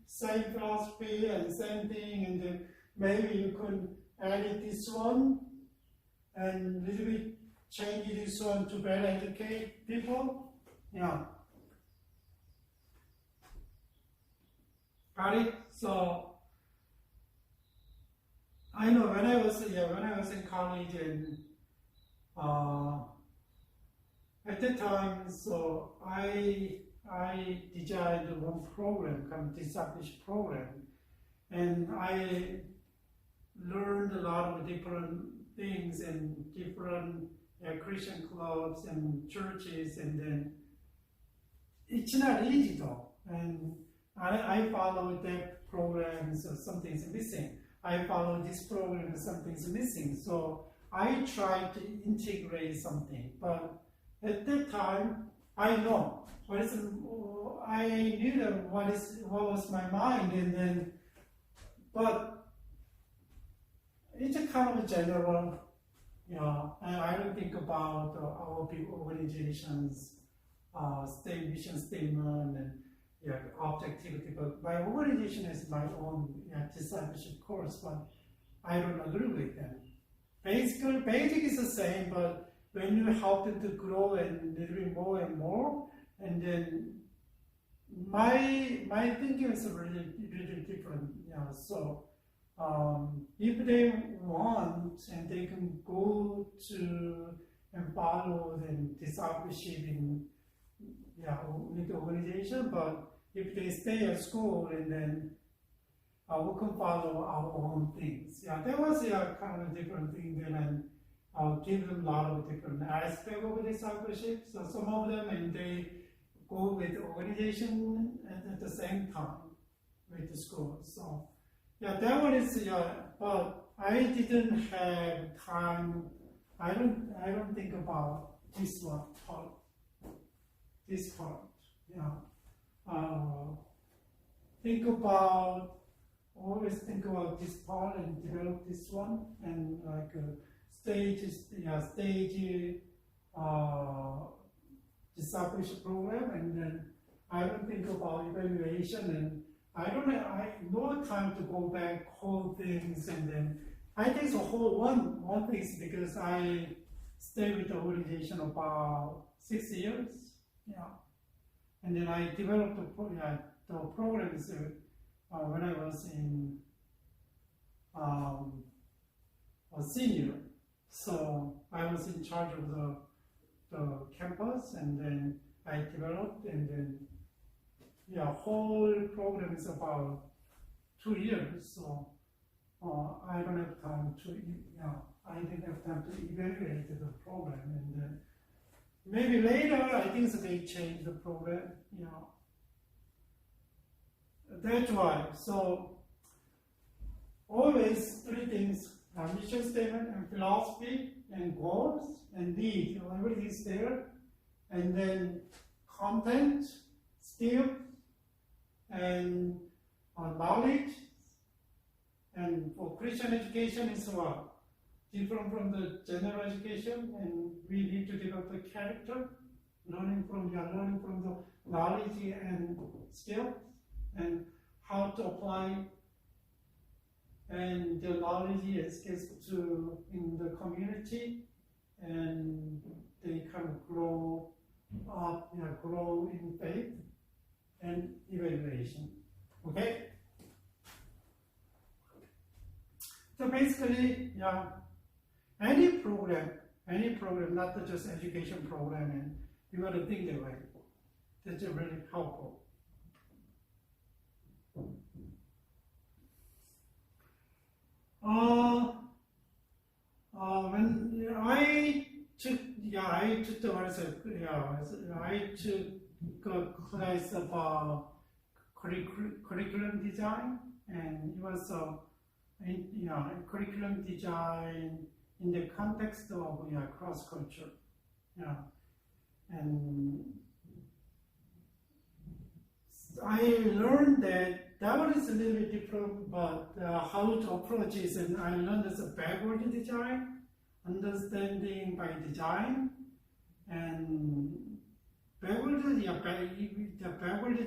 same philosophy and same thing, and then maybe you can add this one and a little bit change this one to better educate people. Got it? So I know when I was in college, and at that time, so I designed one program, kind of established program, and I learned a lot of different things and different Christian clubs and churches, and then it's not easy though. And I follow that program, so something's missing. I follow this program, something's missing. So I try to integrate something, but at that time I know I knew that what was my mind, and then but it's a kind of a general, and I don't think about our big organizations, mission statement, and objectivity. But my organization has my own discipleship course, but I don't agree with them. Basic is the same, but when you help them to grow and little more and more, and then my thinking is really different. So if they want, and they can go to and follow the discipleship in with the organization, but if they stay at school, and then we can follow our own things. That was kind of a different thing. Then I'll give them a lot of different aspects of discipleship. So some of them, and they go with the organization at the same time with the school. So that one is but I didn't have time. I don't think about this one part. This part, always think about this part and develop this one, and like stage discipleship program, and then I don't think about evaluation, and I no time to go back whole things, and then I think the whole one thing is because I stayed with the organization about 6 years. And then I developed the programs when I was in a senior. So I was in charge of the campus, and then I developed, and then whole program is about 2 years. So I don't have time to I didn't have time to evaluate the program, and then maybe later, I think they changed the program, That's why. So, always three things: mission statement, and philosophy, and goals, and need. Everything is there. And then content, skill, and knowledge. And for Christian education is what? Different from the general education, and we need to develop the character, learning from the knowledge and skills, and how to apply and the knowledge and skills in the community, and they kind of grow up, grow in faith and evaluation. Okay. So basically, any program, not just education program, and you got to think that way. That's really helpful. When I took a class about curriculum design, and it was curriculum design in the context of cross culture, and I learned that one is a little bit different, but how to approach it, and I learned as a backward design, understanding by design, and backward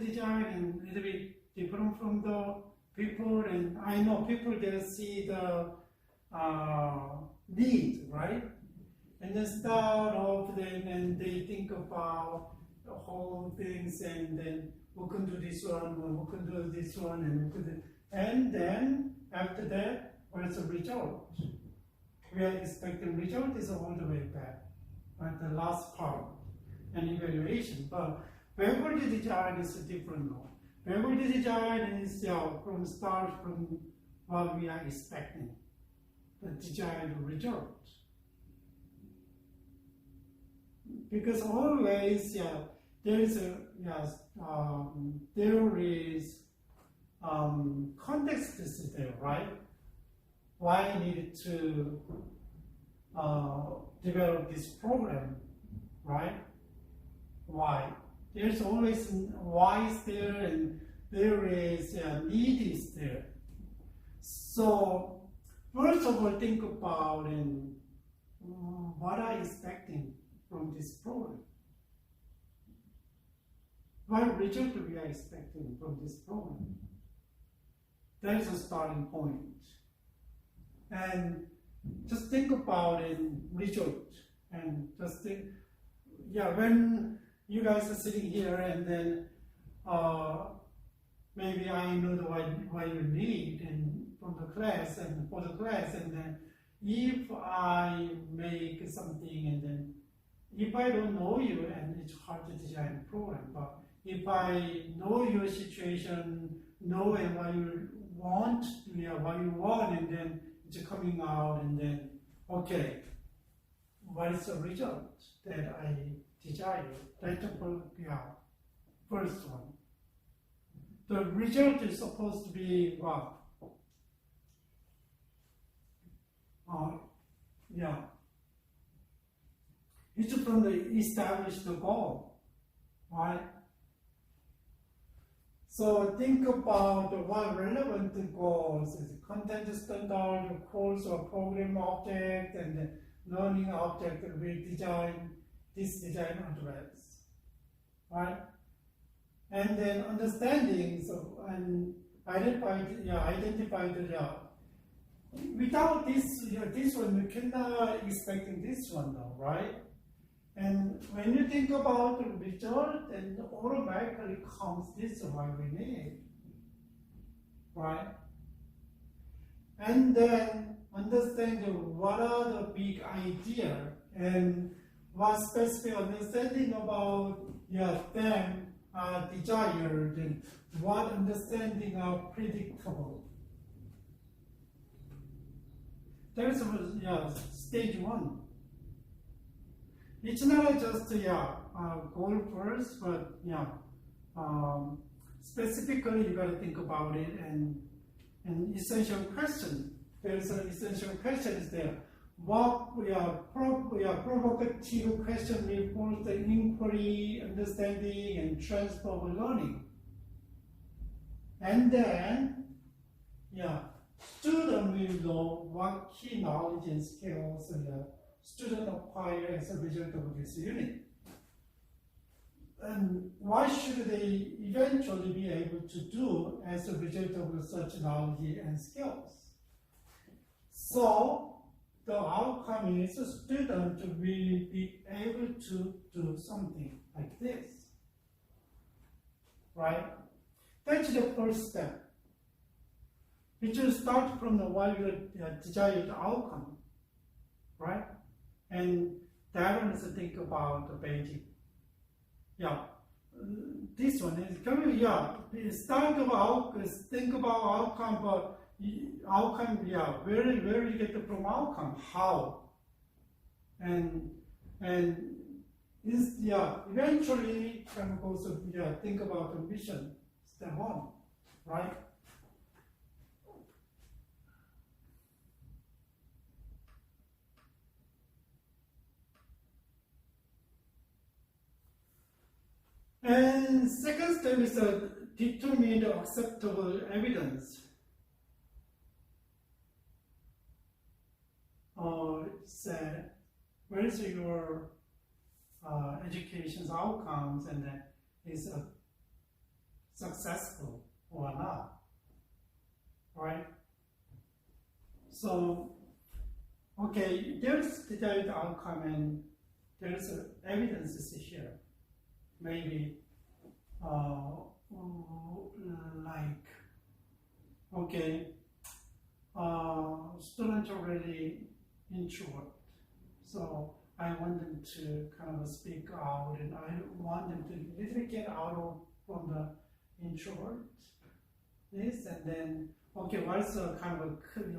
design, and a little bit different from the people, and I know people they see the need, right? And then start off then, and they think about the whole things, and then we can do this one, we can do this one, and then after that, what's the result? We are expecting result is all the way back, right? The last part, and evaluation. But backward design is a different one. Faculty design is from start from what we are expecting, the desired result. Because always, there is context is there, right? Why I needed to develop this program, right? Why? There's always why is there, and there is need is there. So first of all, think about what are you expecting from this program? What result we are expecting from this program? That is a starting point. And just think about result, and just think, when you guys are sitting here, and then maybe I know what you need from the class and for the class, and then if I make something, and then if I don't know you, and it's hard to design a program, but if I know your situation, knowing what you want, and then it's coming out, and then okay, what is the result that I desire? That's the first one. The result is supposed to be what? It's from the established goal, right? So think about what relevant goals is: content standard, course or program object, and the learning object that we design this design address, right? And then understandings and identify without this, this one you cannot expecting this one though, right? And when you think about the result, then automatically comes this one we need, right? And then understand what are the big idea and what specific understanding about them are desired, and what understanding are predictable. That's stage one. It's not just goal first, but specifically you got to think about it, and essential question. There's an essential question is there. What provocative question refers the inquiry, understanding, and transfer of learning. And then, student will know what key knowledge and skills the student acquire as a result of this unit. And what should they eventually be able to do as a result of such knowledge and skills? So, the outcome is a student will be able to do something like this, right? That's the first step. It will start from the what your desired outcome, right? And that one is to think about the basic. This one is coming. Start about think about outcome, but outcome. Where you get it from outcome? How? And is eventually can also think about the mission. Step one, right? And second step is determine the acceptable evidence. Where is your education's outcomes, and is successful or not, right? So, okay, there's desired outcome, and there's evidence here. Maybe students are really introvert, so I want them to kind of speak out, and I want them to literally get out from the introvert? This, and then, okay, what's a kind of a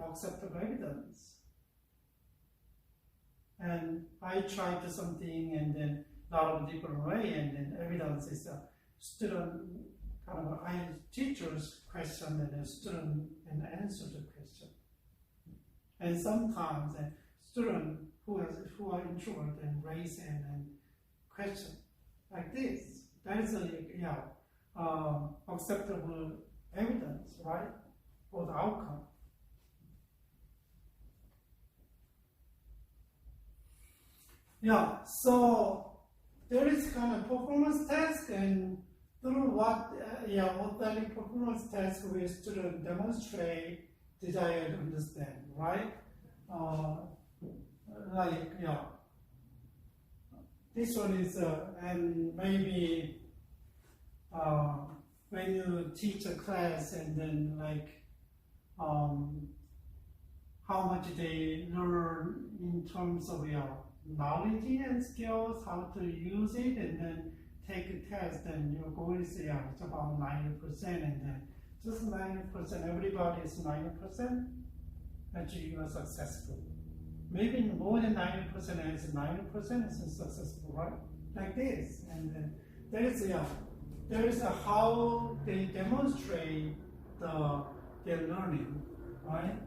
acceptable evidence? And I tried something, and then a lot of different way, and then evidence is a student kind of teacher's question, and a student and answer the question. And sometimes a student who are introvert and raise and question like this. That is acceptable evidence, right, for the outcome. Yeah, so there is kind of performance test, and through what authentic performance test we student demonstrate desire to understand, right? This one is, and maybe when you teach a class, and then how much they learn in terms of knowledge and skills, how to use it, and then take a test, and your goal is it's about 90%, and then just 90%, everybody is 90%, actually you are successful. Maybe more than 90% is 90% is successful, right? Like this, and then there is a how they demonstrate their learning, right?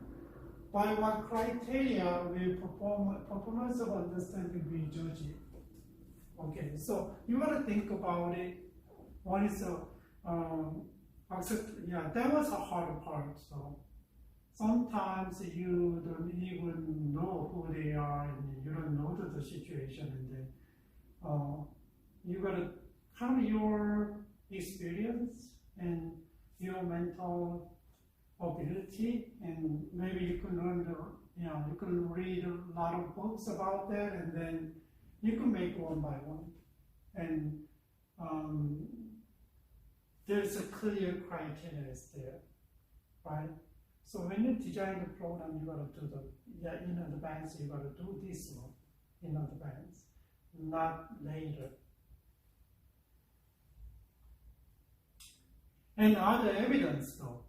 By what criteria will performance of understanding be judged? Okay, so you gotta think about it. What is that was a hard part. So sometimes you don't even know who they are, and you don't know the situation, and then you gotta count your experience and your mental ability, and maybe you can learn you can read a lot of books about that, and then you can make one by one, and there's a clear criteria there, right? So when you design the program, you got to do in advance. You got to do this one in advance, not later. And other evidence, though,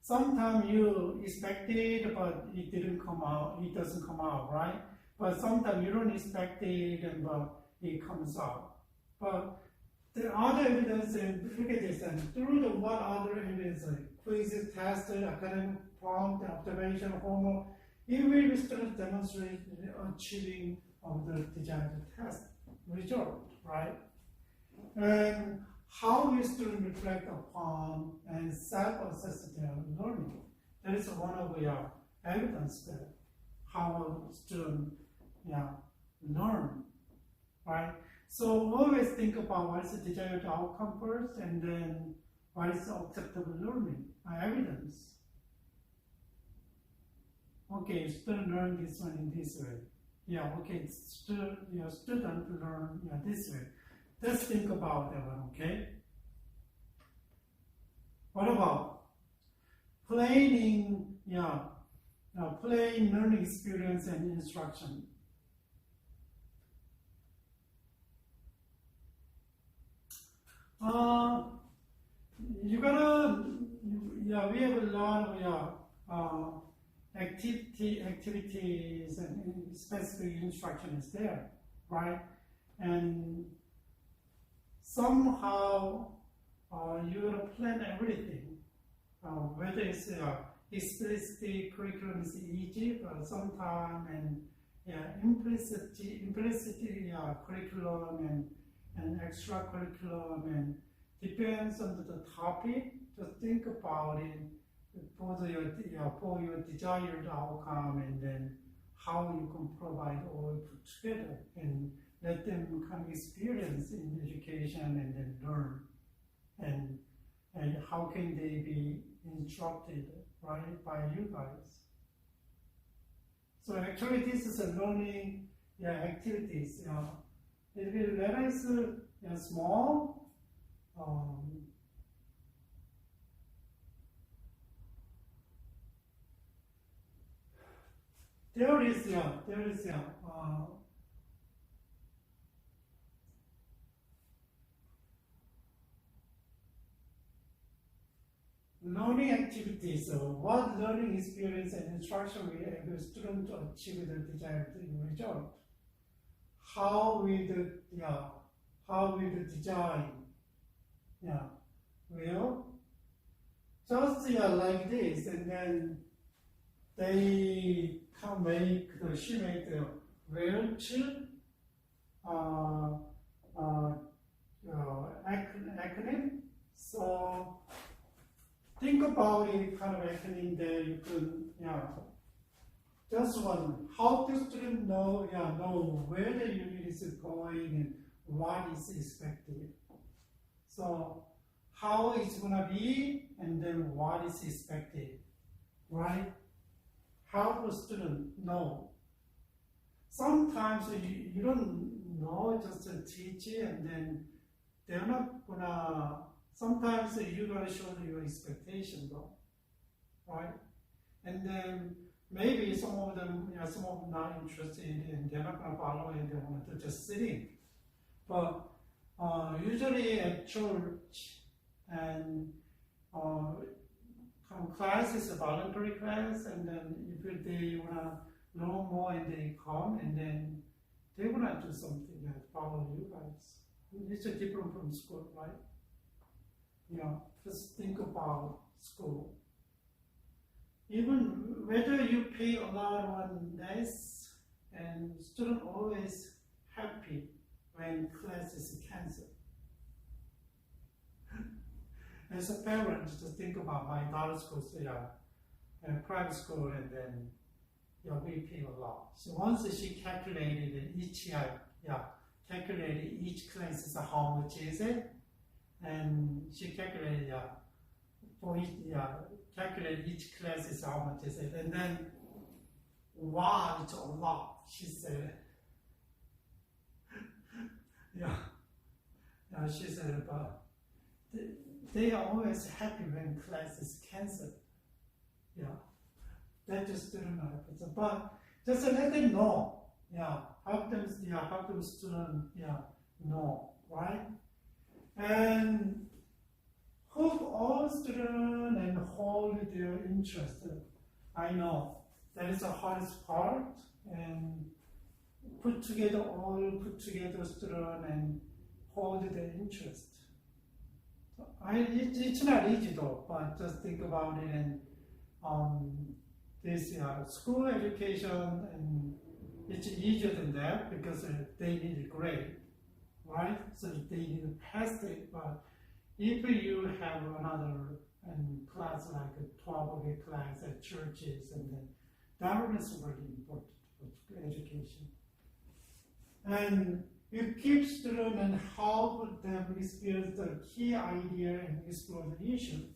sometimes you expect it, but it didn't come out. It doesn't come out, right? But sometimes you don't expect it, but it comes out. But the other evidence, and look at this, and through the what other evidence, quizzes, tests, academic prompt, observation, homework, it will be students demonstrate achieving of the desired test result, right? And how will students reflect upon and self-assess their learning? That is one of the evidence that how students learn, right? So always think about what is the desired outcome first, and then what is the acceptable learning evidence. Okay, student learn this one in this way. Yeah, okay, student learn this way. Let's think about that one, okay? What about planning, plain learning experience and instruction? We have a lot of activities and specific instructions there, right? And somehow you will plan everything. Whether it's explicit curriculum is easy, but sometimes implicit curriculum and extra curriculum, and depends on the topic. Just think about it for your desired outcome, and then how you can provide all put together and let them come experience in education and then learn, and how can they be instructed, right, by you guys. So actually this is a learning activities. Whether it's small, there is learning activities, what learning experience and instruction will enable students to achieve the desired result. How will the design, will just like this, and then they can make she made the Welch acronym. So think about it, kind of acronym that you could, just one, how do students know where the unit is going and what is expected. So how it's gonna be and then what is expected, right? How do students know? Sometimes you don't know, just teach it, and then they're not gonna, sometimes you gotta show your expectation though, right? And then maybe some of them not interested and they're not gonna follow and they want to just sit in. But usually at church and class is a voluntary class, and then if they wanna learn more and they come, and then they wanna do something that follow you guys. It's different from school, right? Just think about school. Even whether you pay a lot or less, and student always happy when class is canceled. As a parent, just think about my daughter's school, private school, and then we pay a lot. So once she calculated each calculated each class is how much is it, and she calculated calculate each class is how much is it, and then wow, it's a lot, she said. She said, but they are always happy when class is cancelled. That just didn't know. But just let them know. Help them students know, right? And hook all students and hold their interest. I know that is the hardest part, and put together students and hold their interest. It's not easy though, but just think about it. And this school education, and it's easier than that because they need a grade, right? So they need to pass it. But if you have another class like a 12-week class at churches, and then that is really important for education. And you keep students and help them experience the key idea and explore the issues.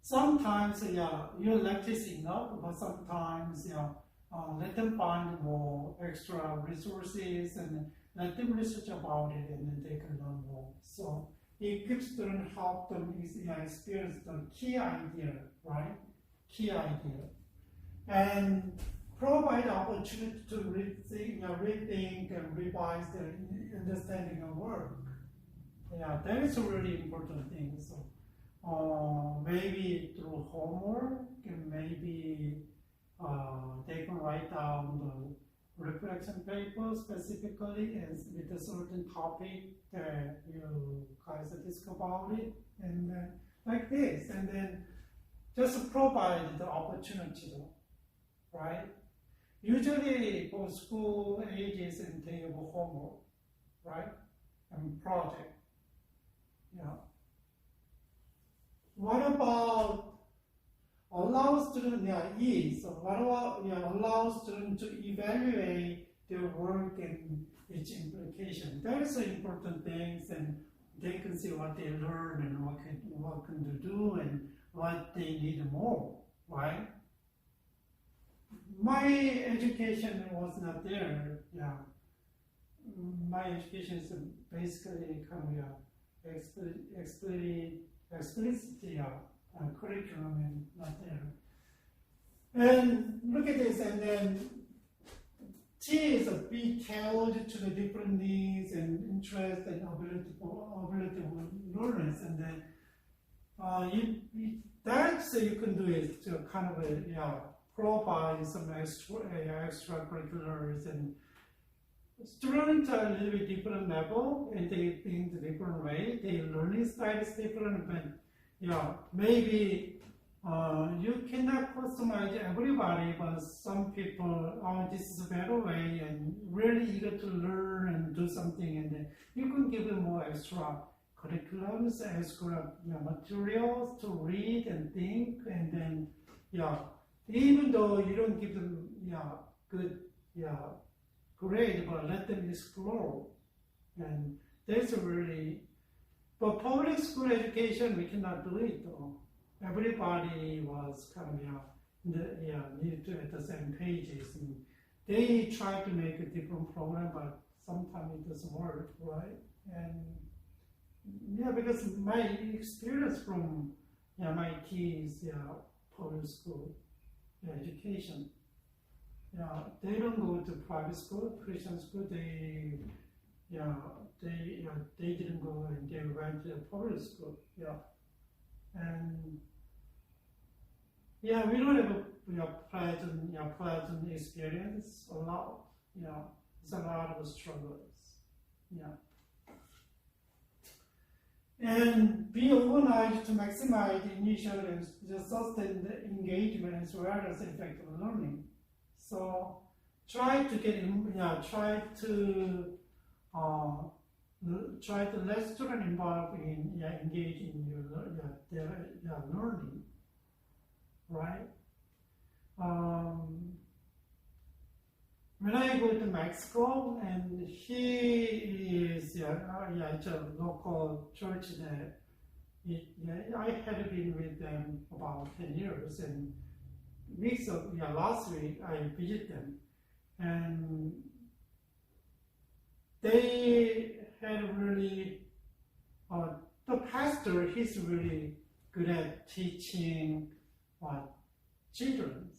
Sometimes, your lecture is enough, but sometimes, let them find more extra resources and let them research about it, and then they can learn more. So it keeps students, help them experience the key idea, right? Key idea. And provide opportunity to rethink and revise their understanding of work. That is a really important thing. So maybe through homework, and maybe they can write down the reflection paper specifically and with a certain topic that you guys discuss about it, and like this, and then just provide the opportunity, right? Usually for school ages and they have homework, right? And project. What about allow students allow students to evaluate their work and its implication? That is an important thing, and they can see what they learn and what can they do and what they need more, right? My education was not there. My education is basically kind of explicit curriculum and not there. And look at this, and then T is be tailored to the different needs and interests and ability learners, and then that's you can do it to kind of provide some extracurriculars, and students are a little bit different level and they think the different way. Their learning style is different, but maybe you cannot customize everybody, but some people, this is a better way and really eager to learn and do something, and then you can give them more extra curriculums, extra materials to read and think, and then even though you don't give them good grade, but let them explore, and that's really. But public school education, we cannot do it though. Everybody was kind of needed to at the same pages, and they try to make a different program, but sometimes it doesn't work, right? And because my experience from my kids, public school education, they don't go to private school, Christian school. They didn't go, and they went to public school. And we don't have a pleasant experience. A lot, it's a lot of struggles. And be organized to maximize the initial and sustained engagement as well as effective learning. So try to get in, try to let students involved in engage in their learning, right? When I go to Mexico, and he is it's a local church that I had been with them about 10 years, and last week I visited them, and they had really the pastor, he's really good at teaching children.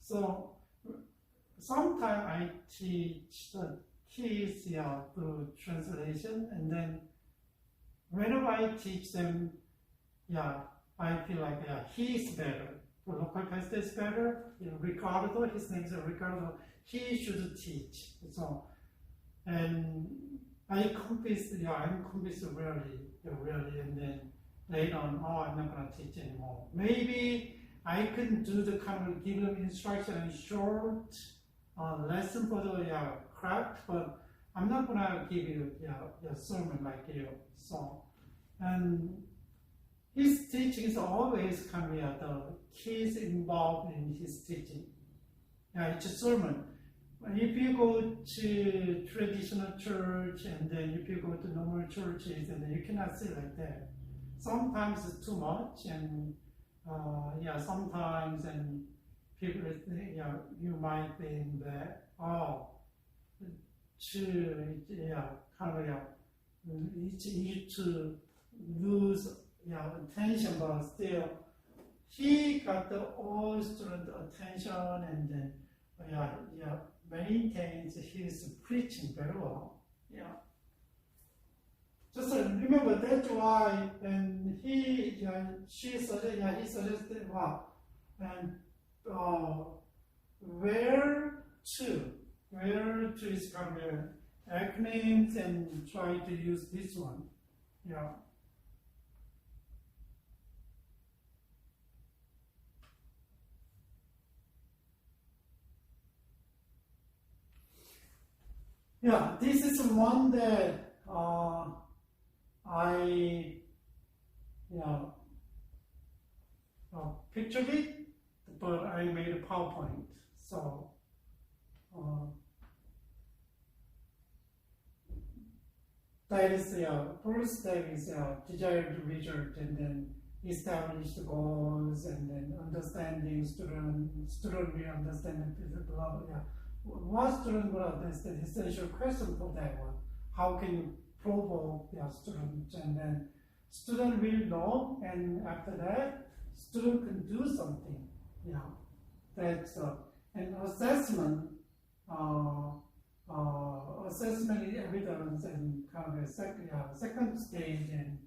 So sometimes I teach the kids through translation, and then whenever I teach them, I feel like he's better. The local pastor is better. Ricardo, his name is Ricardo. He should teach. So, and I'm convinced really, and then later on, I'm not gonna teach anymore. Maybe I can do the kind of give them instruction and short lesson for the craft, but I'm not gonna give you a sermon like you. So, and his teaching is always kind of the kids involved in his teaching. It's a sermon. If you go to traditional church, and then if you go to normal churches, and then you cannot see like that. Sometimes it's too much, and sometimes, and people, you might think that, it's easy to lose attention, but still, he got the all student attention, and then, maintains his preaching very well. Just remember, that's why, and he suggested and where to is kind of acronyms, and try to use this one. This is one that I pictured it, but I made a PowerPoint. So that is first step is desired result, and then establish the goals, and then understanding student will understand what student will understand. Essential question for that one. How can you provoke their students, and then student will know, and after that student can do something. That's an assessment assessment evidence and kind of a second stage and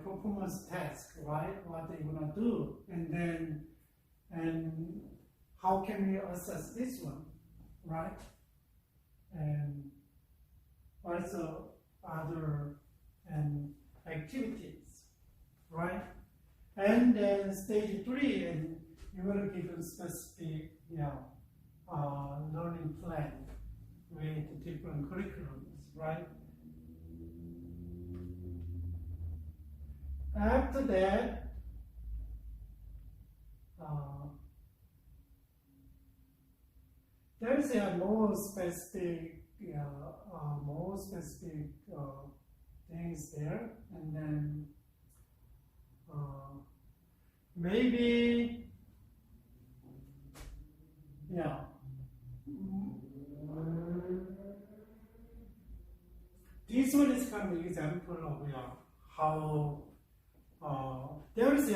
performance task, right? What they're gonna do, and how can we assess this one, right? And also other activities, right? And then stage 3, and you're going to give a specific, learning plan with different curriculums, right? After that, there's a more specific things there, and then maybe, this one is kind of an example of how there is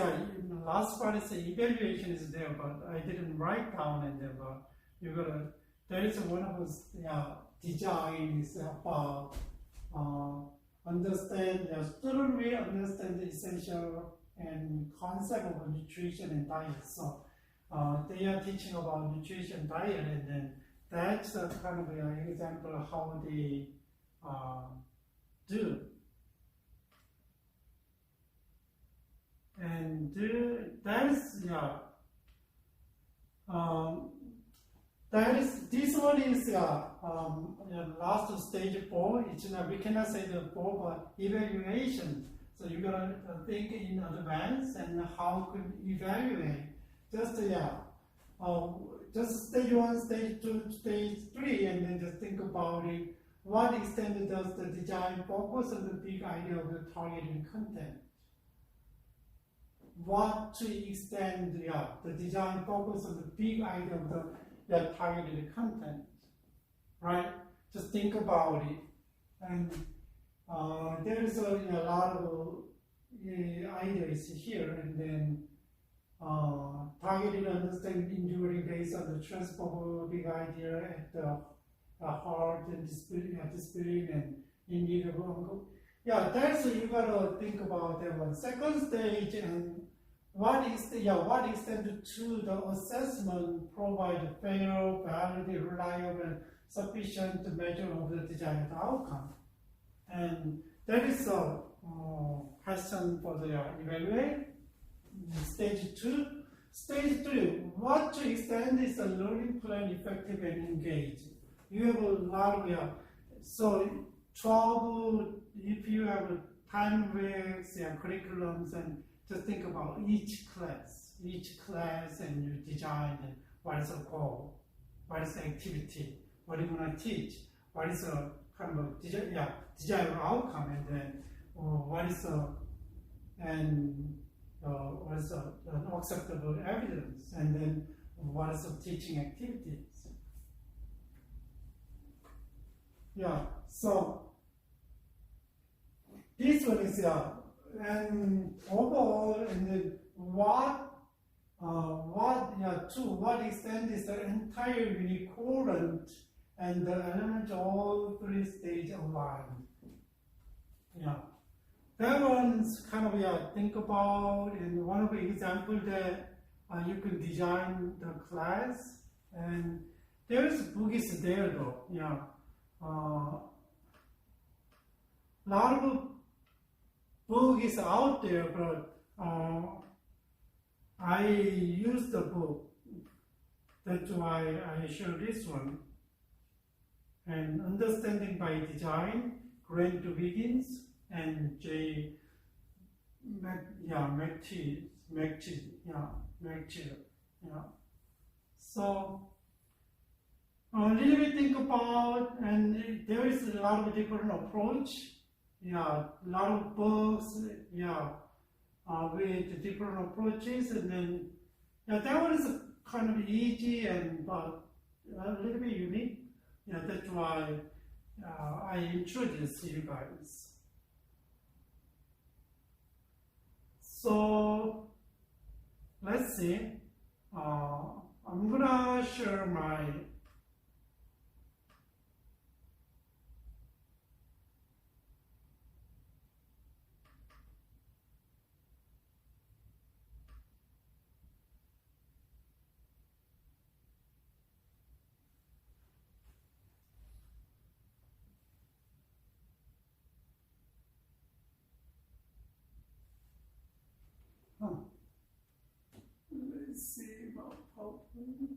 last part is the evaluation is there, but I didn't write down, and then you gotta. There is one of those design is about understand the student will understand the essential and concept of nutrition and diet. So they are teaching about nutrition, diet, and then that's a kind of an example of how they do. And this one is last stage 4. It's we cannot say the 4, but evaluation. So you gotta think in advance and how could evaluate. Just stage 1, stage 2, stage 3, and then just think about it. What extent does the design focus on the big idea of the targeting content? What to extend the design focus on the big idea of the targeted content, right? Just think about it. And there is a lot of ideas here, and then targeted understanding injury based on the transfer big idea at the heart and discipline and individual. That's what you gotta think about that one. Second stage, and what extent to the assessment provide fair, valid, reliable, sufficient measure of the desired outcome. And that is a question for the evaluate. Stage 2. Stage 3, what to extent is the learning plan effective and engaged? You have a lot of, so 12, if you have time weeks, curriculums, and just think about each class, and you design what is the goal, what is the activity, what are you going to teach, what is the kind of desired outcome, and then what is the acceptable evidence, and then what is the teaching activities. So this one is and overall, and then to what extent is the entire unicorn and the element of all 3 stages aligned? That one's kind of think about, and one of the examples that you can design the class, and there's books there though. A lot of book is out there, but I use the book. That's why I show this one. And Understanding by Design, Grant Wiggins and J. McTeer. So a little bit think about, and there is a lot of different approach. A lot of books, with different approaches, and then that one is kind of easy but a little bit unique. That's why I introduced you guys. So let's see. I'm gonna share my Let's see about PowerPoint.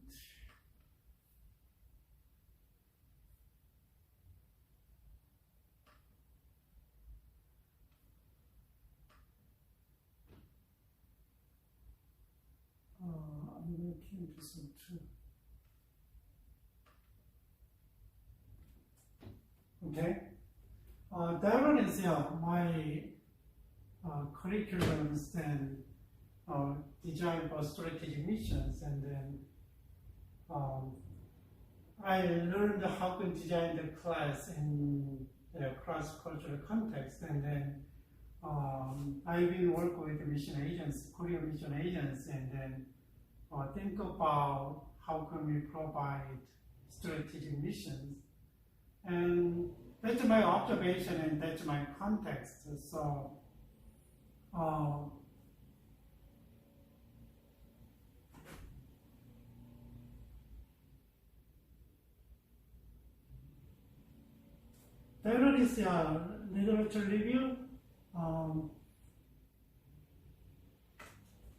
I'm looking into some too. Okay. That one is my curriculums and design for strategic missions, and then I learned how to design the class in a cross-cultural context, and then I've been working with the mission agents, Korean mission agents, and then think about how can we provide strategic missions. And that's my observation and that's my context. So, there is a literature review.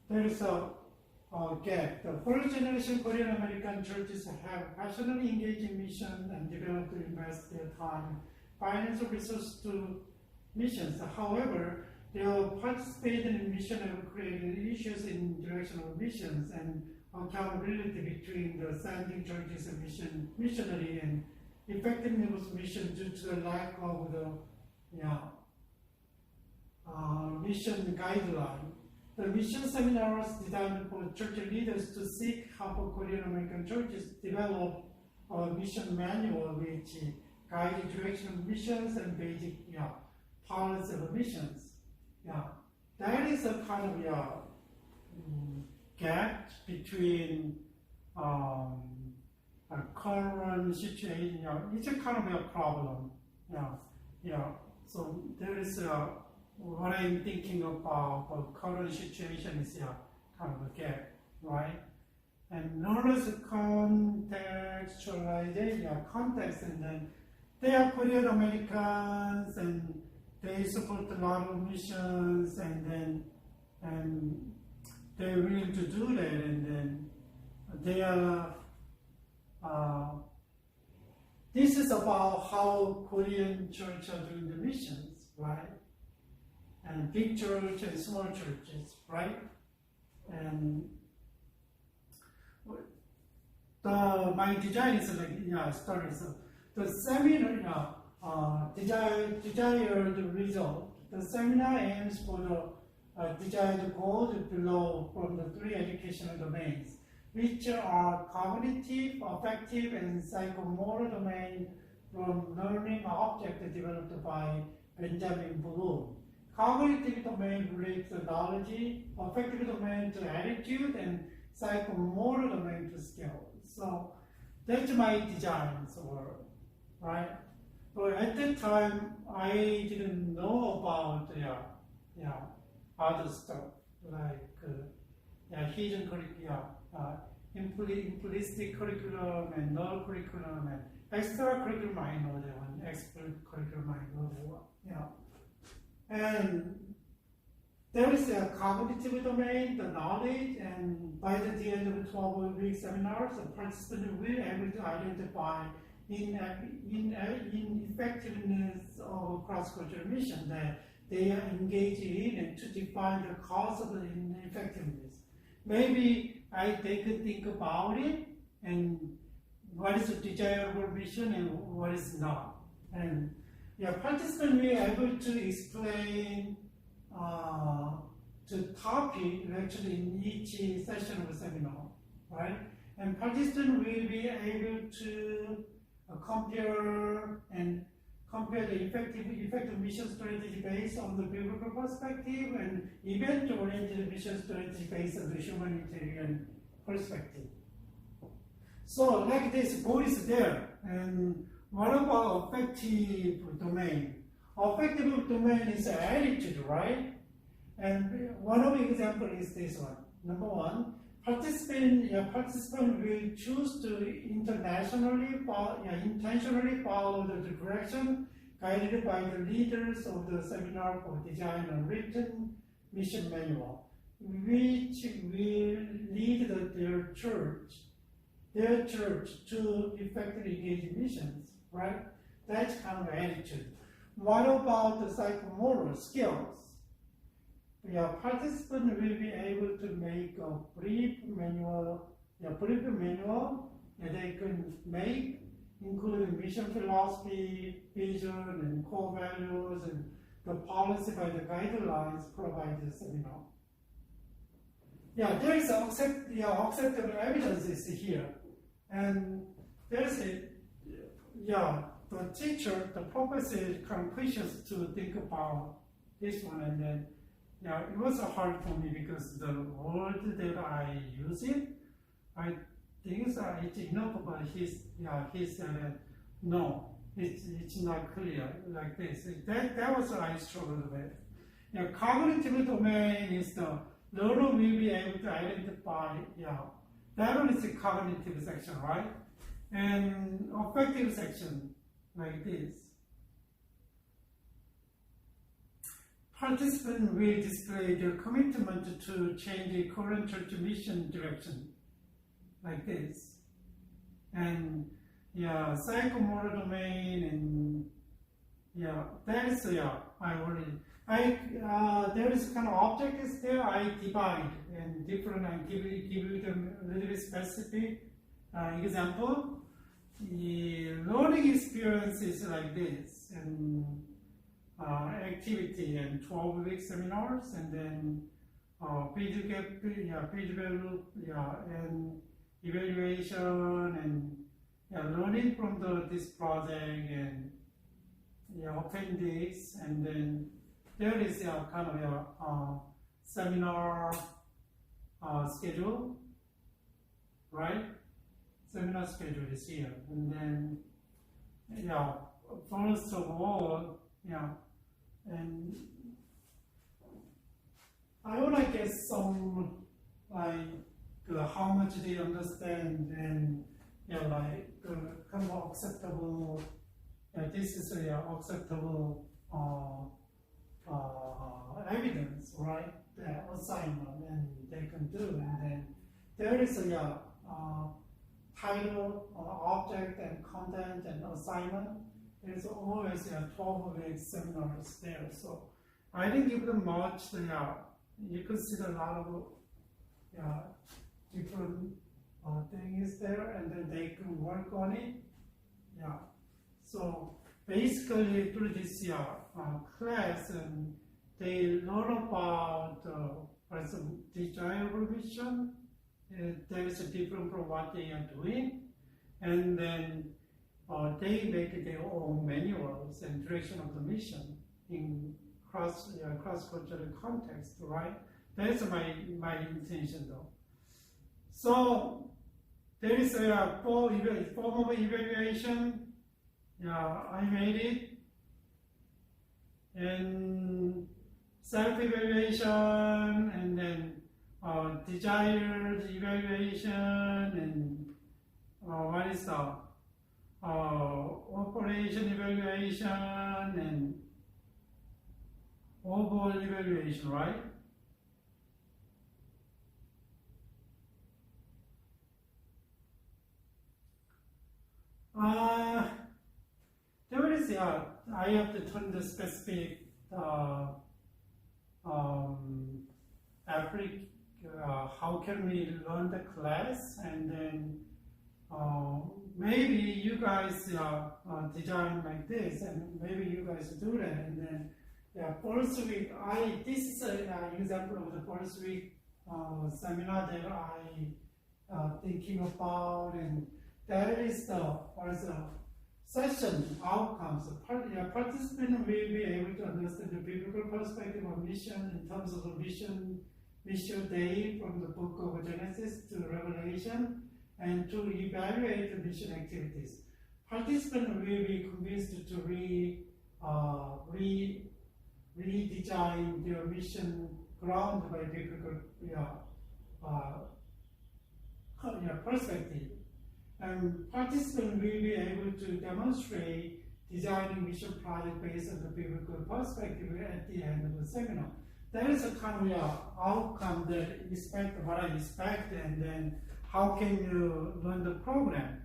There is a gap. The first generation Korean American churches have passionately engaged in mission and developed to invest their time, financial resources to missions. However, they have participated in mission and created issues in direction of missions and accountability between the sending churches and missionary and effectiveness of mission due to the lack of the mission guideline. The mission seminars designed for church leaders to seek help for Korean American churches develop a mission manual which guides direction of missions and basic policy of missions. That is a kind of gap between a current situation. It's a kind of a problem. So there is what I'm thinking about the current situation is kind of a gap, right? And notice contextualization, context, and then they are Korean Americans and they support a lot of missions, and they're willing to do that, and then they are. This is about how Korean church are doing the missions, right? And big church and small churches, right? And my design is started. So the seminar desired result. The seminar aims for the desired goals below from the three educational domains, which are cognitive, affective, and psychomotor domain from learning object developed by Benjamin Bloom. Cognitive domain relates to knowledge, affective domain to attitude, and psychomotor domain to skill. So that's my designs work, right? But at that time, I didn't know about other stuff like hidden curriculum, implicit curriculum, and null curriculum, and extra curriculum. I know that one. Expert curriculum. I know that one. And there is a cognitive domain, the knowledge, and by the end of the 12-week seminars, the participant will be able to identify ineffectiveness of cross-cultural mission that they are engaged in and to define the cause of the ineffectiveness. Maybe they could think about it and what is a desirable mission and what is not. And participants will be able to explain the topic actually in each session of the seminar, right? And participants will be able to compare the effective mission strategy based on the biblical perspective and event-oriented mission strategy based on the humanitarian perspective. So like this, board is there. And what about affective domain? Affective domain is attitude, right? And one of the examples is this one. Number one, participant will choose to intentionally follow the direction guided by the leaders of the seminar for design and written mission manual. which will lead their church to effectively engage in missions, right? That's kind of attitude. What about the psychomotor skills? Yeah, participants will be able to make a brief manual that they can make, including mission philosophy, vision, and core values, and the policy by the guidelines provided in the seminar. Yeah, there is acceptable evidence here. And there's the teacher, the professor is kind of pushes to think about this one, and then, it was hard for me because the word that I use I think it's enough, but he said, no, it's not clear like this. That was what I struggled with. Cognitive domain is the learner will be able to identify, that one is the cognitive section, right? And affective section, like this. Participants will display their commitment to change the current church mission direction, like this. And psychomotor domain, and that is there is kind of objects there. I divide and different. I give them a little bit specific example. The learning experience is like this, and activity and 12-week seminars, and then feedback loop, and evaluation, and learning from this project, and appendix, and then there is a kind of a seminar schedule, right? Seminar schedule is here, and then first of all, and I want to get some how much they understand, and kind of acceptable. This is acceptable evidence, right? The assignment, and they can do, and then there is a title, object, and content, and assignment. There's always 12-week seminars there, so I didn't give them much. You could see a lot of different things there, and then they can work on it. So basically through this class, and they learn about desirable mission. There is a different from what they are doing, and then they make their own manuals and direction of the mission in cross-cultural context, right? That's my intention, though. So there is a form of evaluation. I made it, and self-evaluation, and then desired evaluation, and what is the operation evaluation, and overall evaluation, right? There is, I have to turn the specific how can we learn the class, and then maybe you guys design like this, and maybe you guys do that, and then first week, this is an example of the first week seminar that I thinking about, and that is the first session outcomes. Participants will be able to understand the biblical perspective of mission in terms of the mission day from the book of Genesis to Revelation, and to evaluate the mission activities. Participants will be convinced to redesign their mission grounded by biblical perspective. And participants will be able to demonstrate designing mission project based on the biblical perspective at the end of the seminar. there is a kind of outcome that expect what I expect, and then how can you learn the program?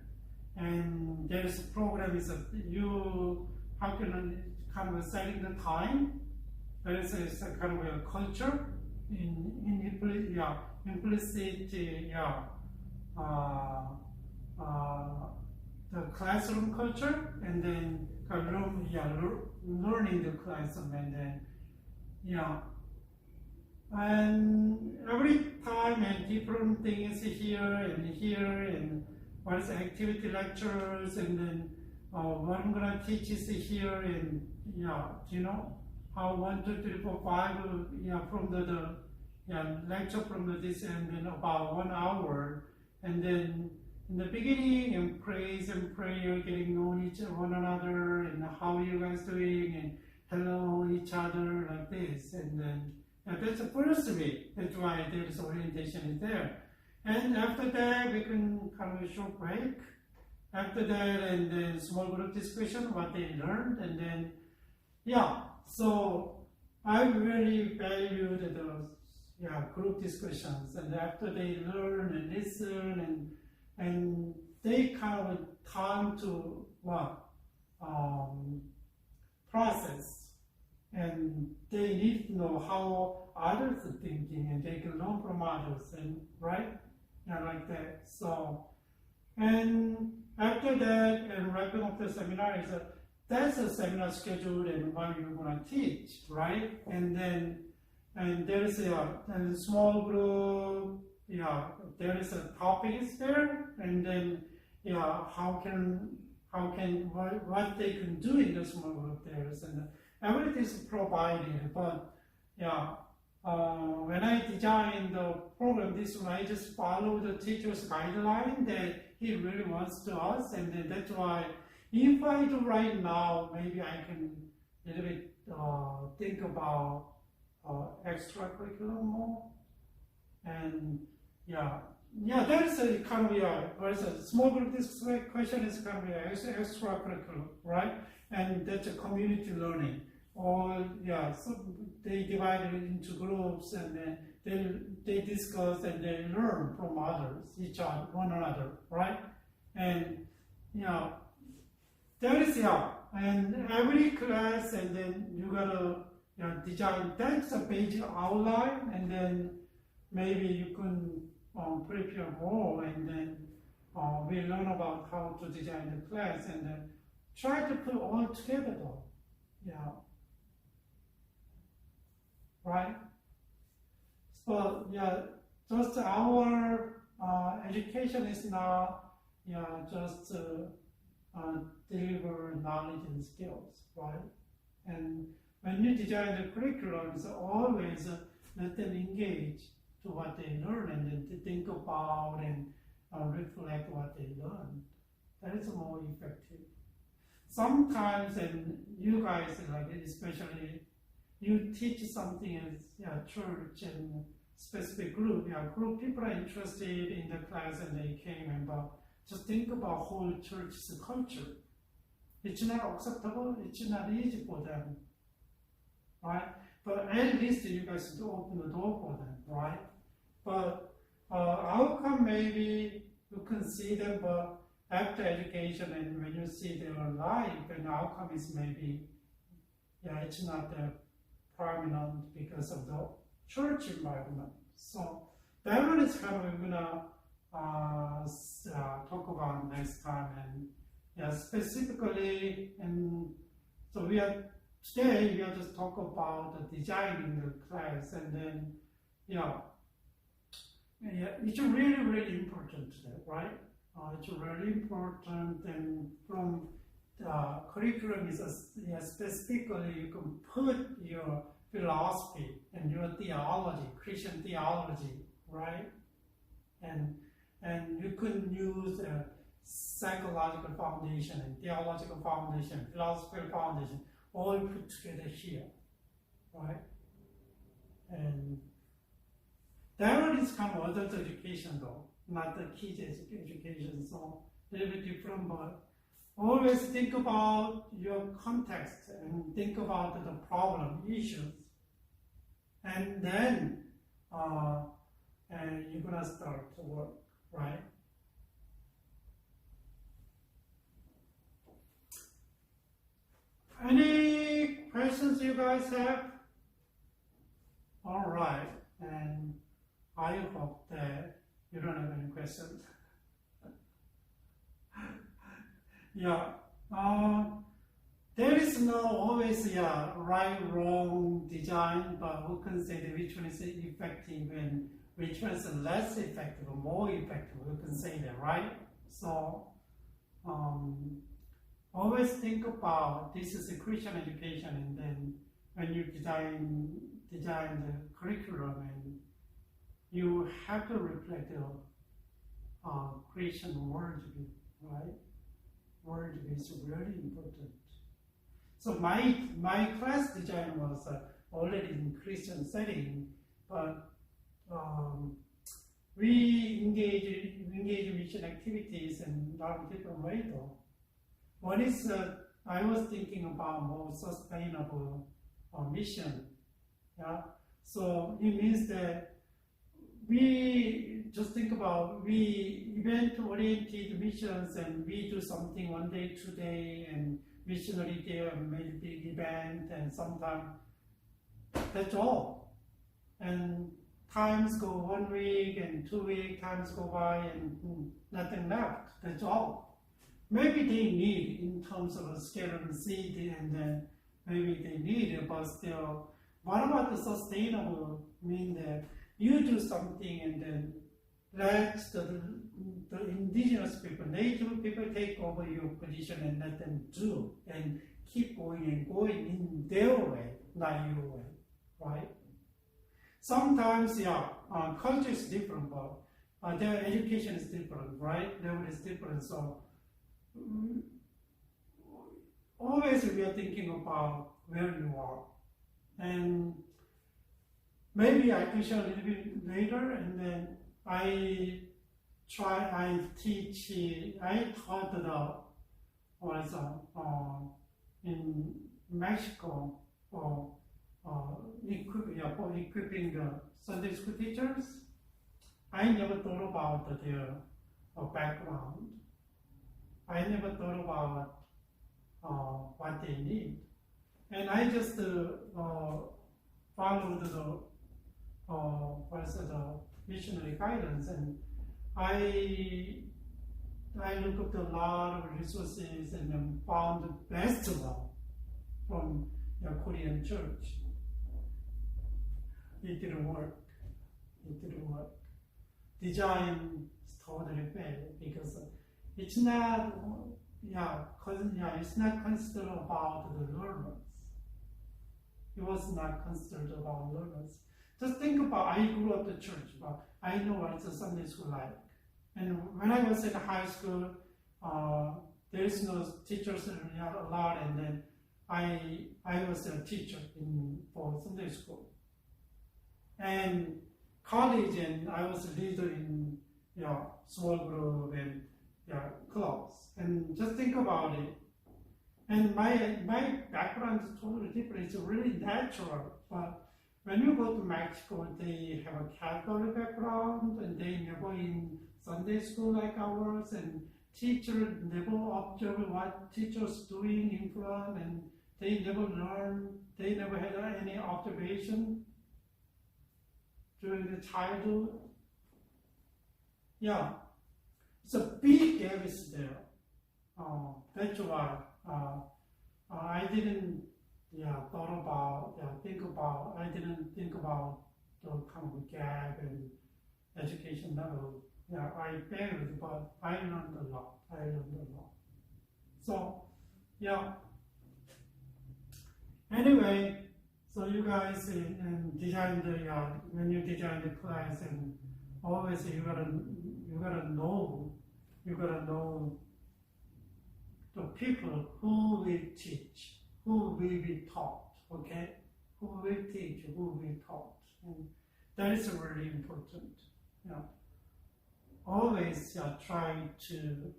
And there is a program is you how can you kind of setting the time. There is a kind of a culture implicit the classroom culture, and then learning the classroom, and then and every time and different things here, and what is activity lectures, and then what I'm gonna teach is here, and how 1, 2, 3, 4, 5 from the lecture from this, and then about 1 hour, and then in the beginning and praise and prayer, getting to know one another, and how you guys doing, and hello each other like this, and then that's the first week. That's why there's orientation is there. And after that, we can kind of a short break. After that, and then small group discussion, what they learned, and then so I really valued the group discussions, and after they learn and listen, and they kind of time to process, and they need to know how others are thinking, and they can learn from others, and like that. So, and after that, and wrapping up the seminar is that's a seminar schedule and what you're gonna teach, right? And then there is a small group, there is a topic is there, and then what they can do in the small group there is, and everything is provided. But when I design the program, this one I just follow the teacher's guideline that he really wants to us, and then that's why if I do right now, maybe I can a little bit think about extracurricular more, and there is a kind of a small group. This question is kind of extracurricular, right? And that's a community learning. So they divide it into groups, and then they discuss and they learn from others, each other, one another, right? And there is and every class, and then you gotta design. That's a basic outline, and then maybe you can prepare more, and then we learn about how to design the class, and then try to put all together though. Right? So just our education is now just deliver knowledge and skills, right? And when you design the curriculums, always let them engage to what they learn, and then to think about and reflect what they learn. That is more effective. Sometimes, and you guys, especially, you teach something as church and specific group. Group people are interested in the class, and they came, and just think about whole church's culture. It's not acceptable. It's not easy for them, right? But at least you guys do open the door for them, right? But outcome maybe you can see them, but after education and when you see their life, and outcome is maybe it's not prominent because of the church environment. So that one is kind of we're gonna talk about next time, and specifically, and so today we are just talk about the designing the class, and then it's really, really important today, right? It's really important, and from the curriculum is specifically you can put your philosophy and your theology, Christian theology, right? And you can use a psychological foundation and theological foundation, philosophical foundation, all put together here, right? And that one is kind of adult education though, not the kids education, so a little bit different, but always think about your context and think about the problem, issues, and then and you're gonna start to work, right? Any questions you guys have? All right, and I hope that you don't have any questions. Yeah, there is no always right, wrong design, but who can say that which one is effective and which one is less effective or more effective? Who can say that, right? So always think about this is a Christian education, and then when you design the curriculum, and you have to reflect the Christian worldview, right? Worldview is really important. So my class design was already in Christian setting, but we engage in mission activities in a lot of different ways though. One is I was thinking about more sustainable mission. Yeah. So it means that we just think about we event-oriented missions, and we do something 1 day, 2 day, and missionary there, and maybe big event, and sometimes that's all. And times go 1 week and 2 weeks, times go by, and nothing left. That's all. Maybe they need in terms of a scale and seed, and then maybe they need it, but still. What about the sustainable? Mean that you do something and then let the indigenous people, native people take over your position and let them do and keep going and going in their way, not your way, right? Sometimes, culture is different, but their education is different, right? Level is different, so always we are thinking about where you are. And maybe I can share a little bit later, and then I taught in Mexico for equipping the Sunday school teachers. I never thought about their background. I never thought about what they need. And I just followed the missionary guidance, and I looked at a lot of resources and then found the best one from the Korean church. It didn't work. Design is totally failed because it's not. It's not considered about the learners. It was not considered about learners. Just think about, I grew up in the church, but I know what it's a Sunday school like. And when I was in high school, there is no teachers a lot, and then I was a teacher for Sunday school. And college, and I was a leader in small group and clubs. And just think about it. And my background is totally different. It's really natural. But when you go to Mexico, they have a Catholic background, and they never in Sunday school like ours, and teachers never observe what teachers doing in front, and they never learn. They never had any observation during the childhood. Yeah, it's a big gap is there. That's why I didn't I didn't think about the kind of gap and education level. I failed, but I learned a lot. So, anyway, so you guys design when you design the class, and always you gotta know the people who will teach, who will be taught, okay? Who will teach, who will be taught. And that is really important. Always try to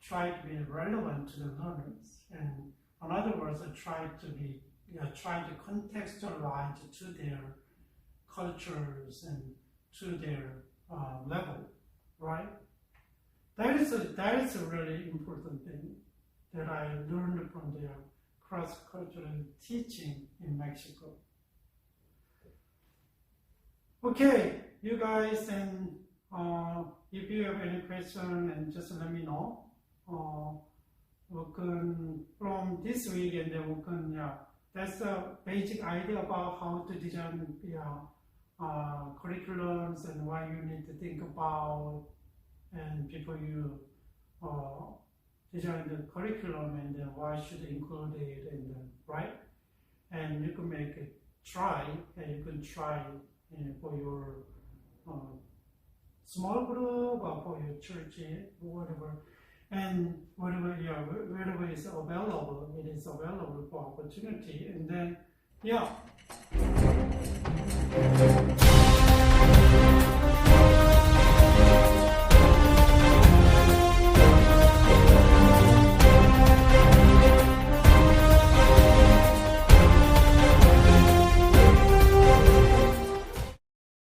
try to be relevant to the learners and In other words, try to contextualize to their cultures and to their level, right? That is a really important thing that I learned from their cross-cultural teaching in Mexico. Okay, you guys, and if you have any question, and just let me know. From this week, and then that's the basic idea about how to design curriculums and what you need to think about, and before you design the curriculum, and then why should include it, and then, right? And you can make it try, and you can try for your small group or for your church or whatever. And wherever is available, it is available for opportunity. And then,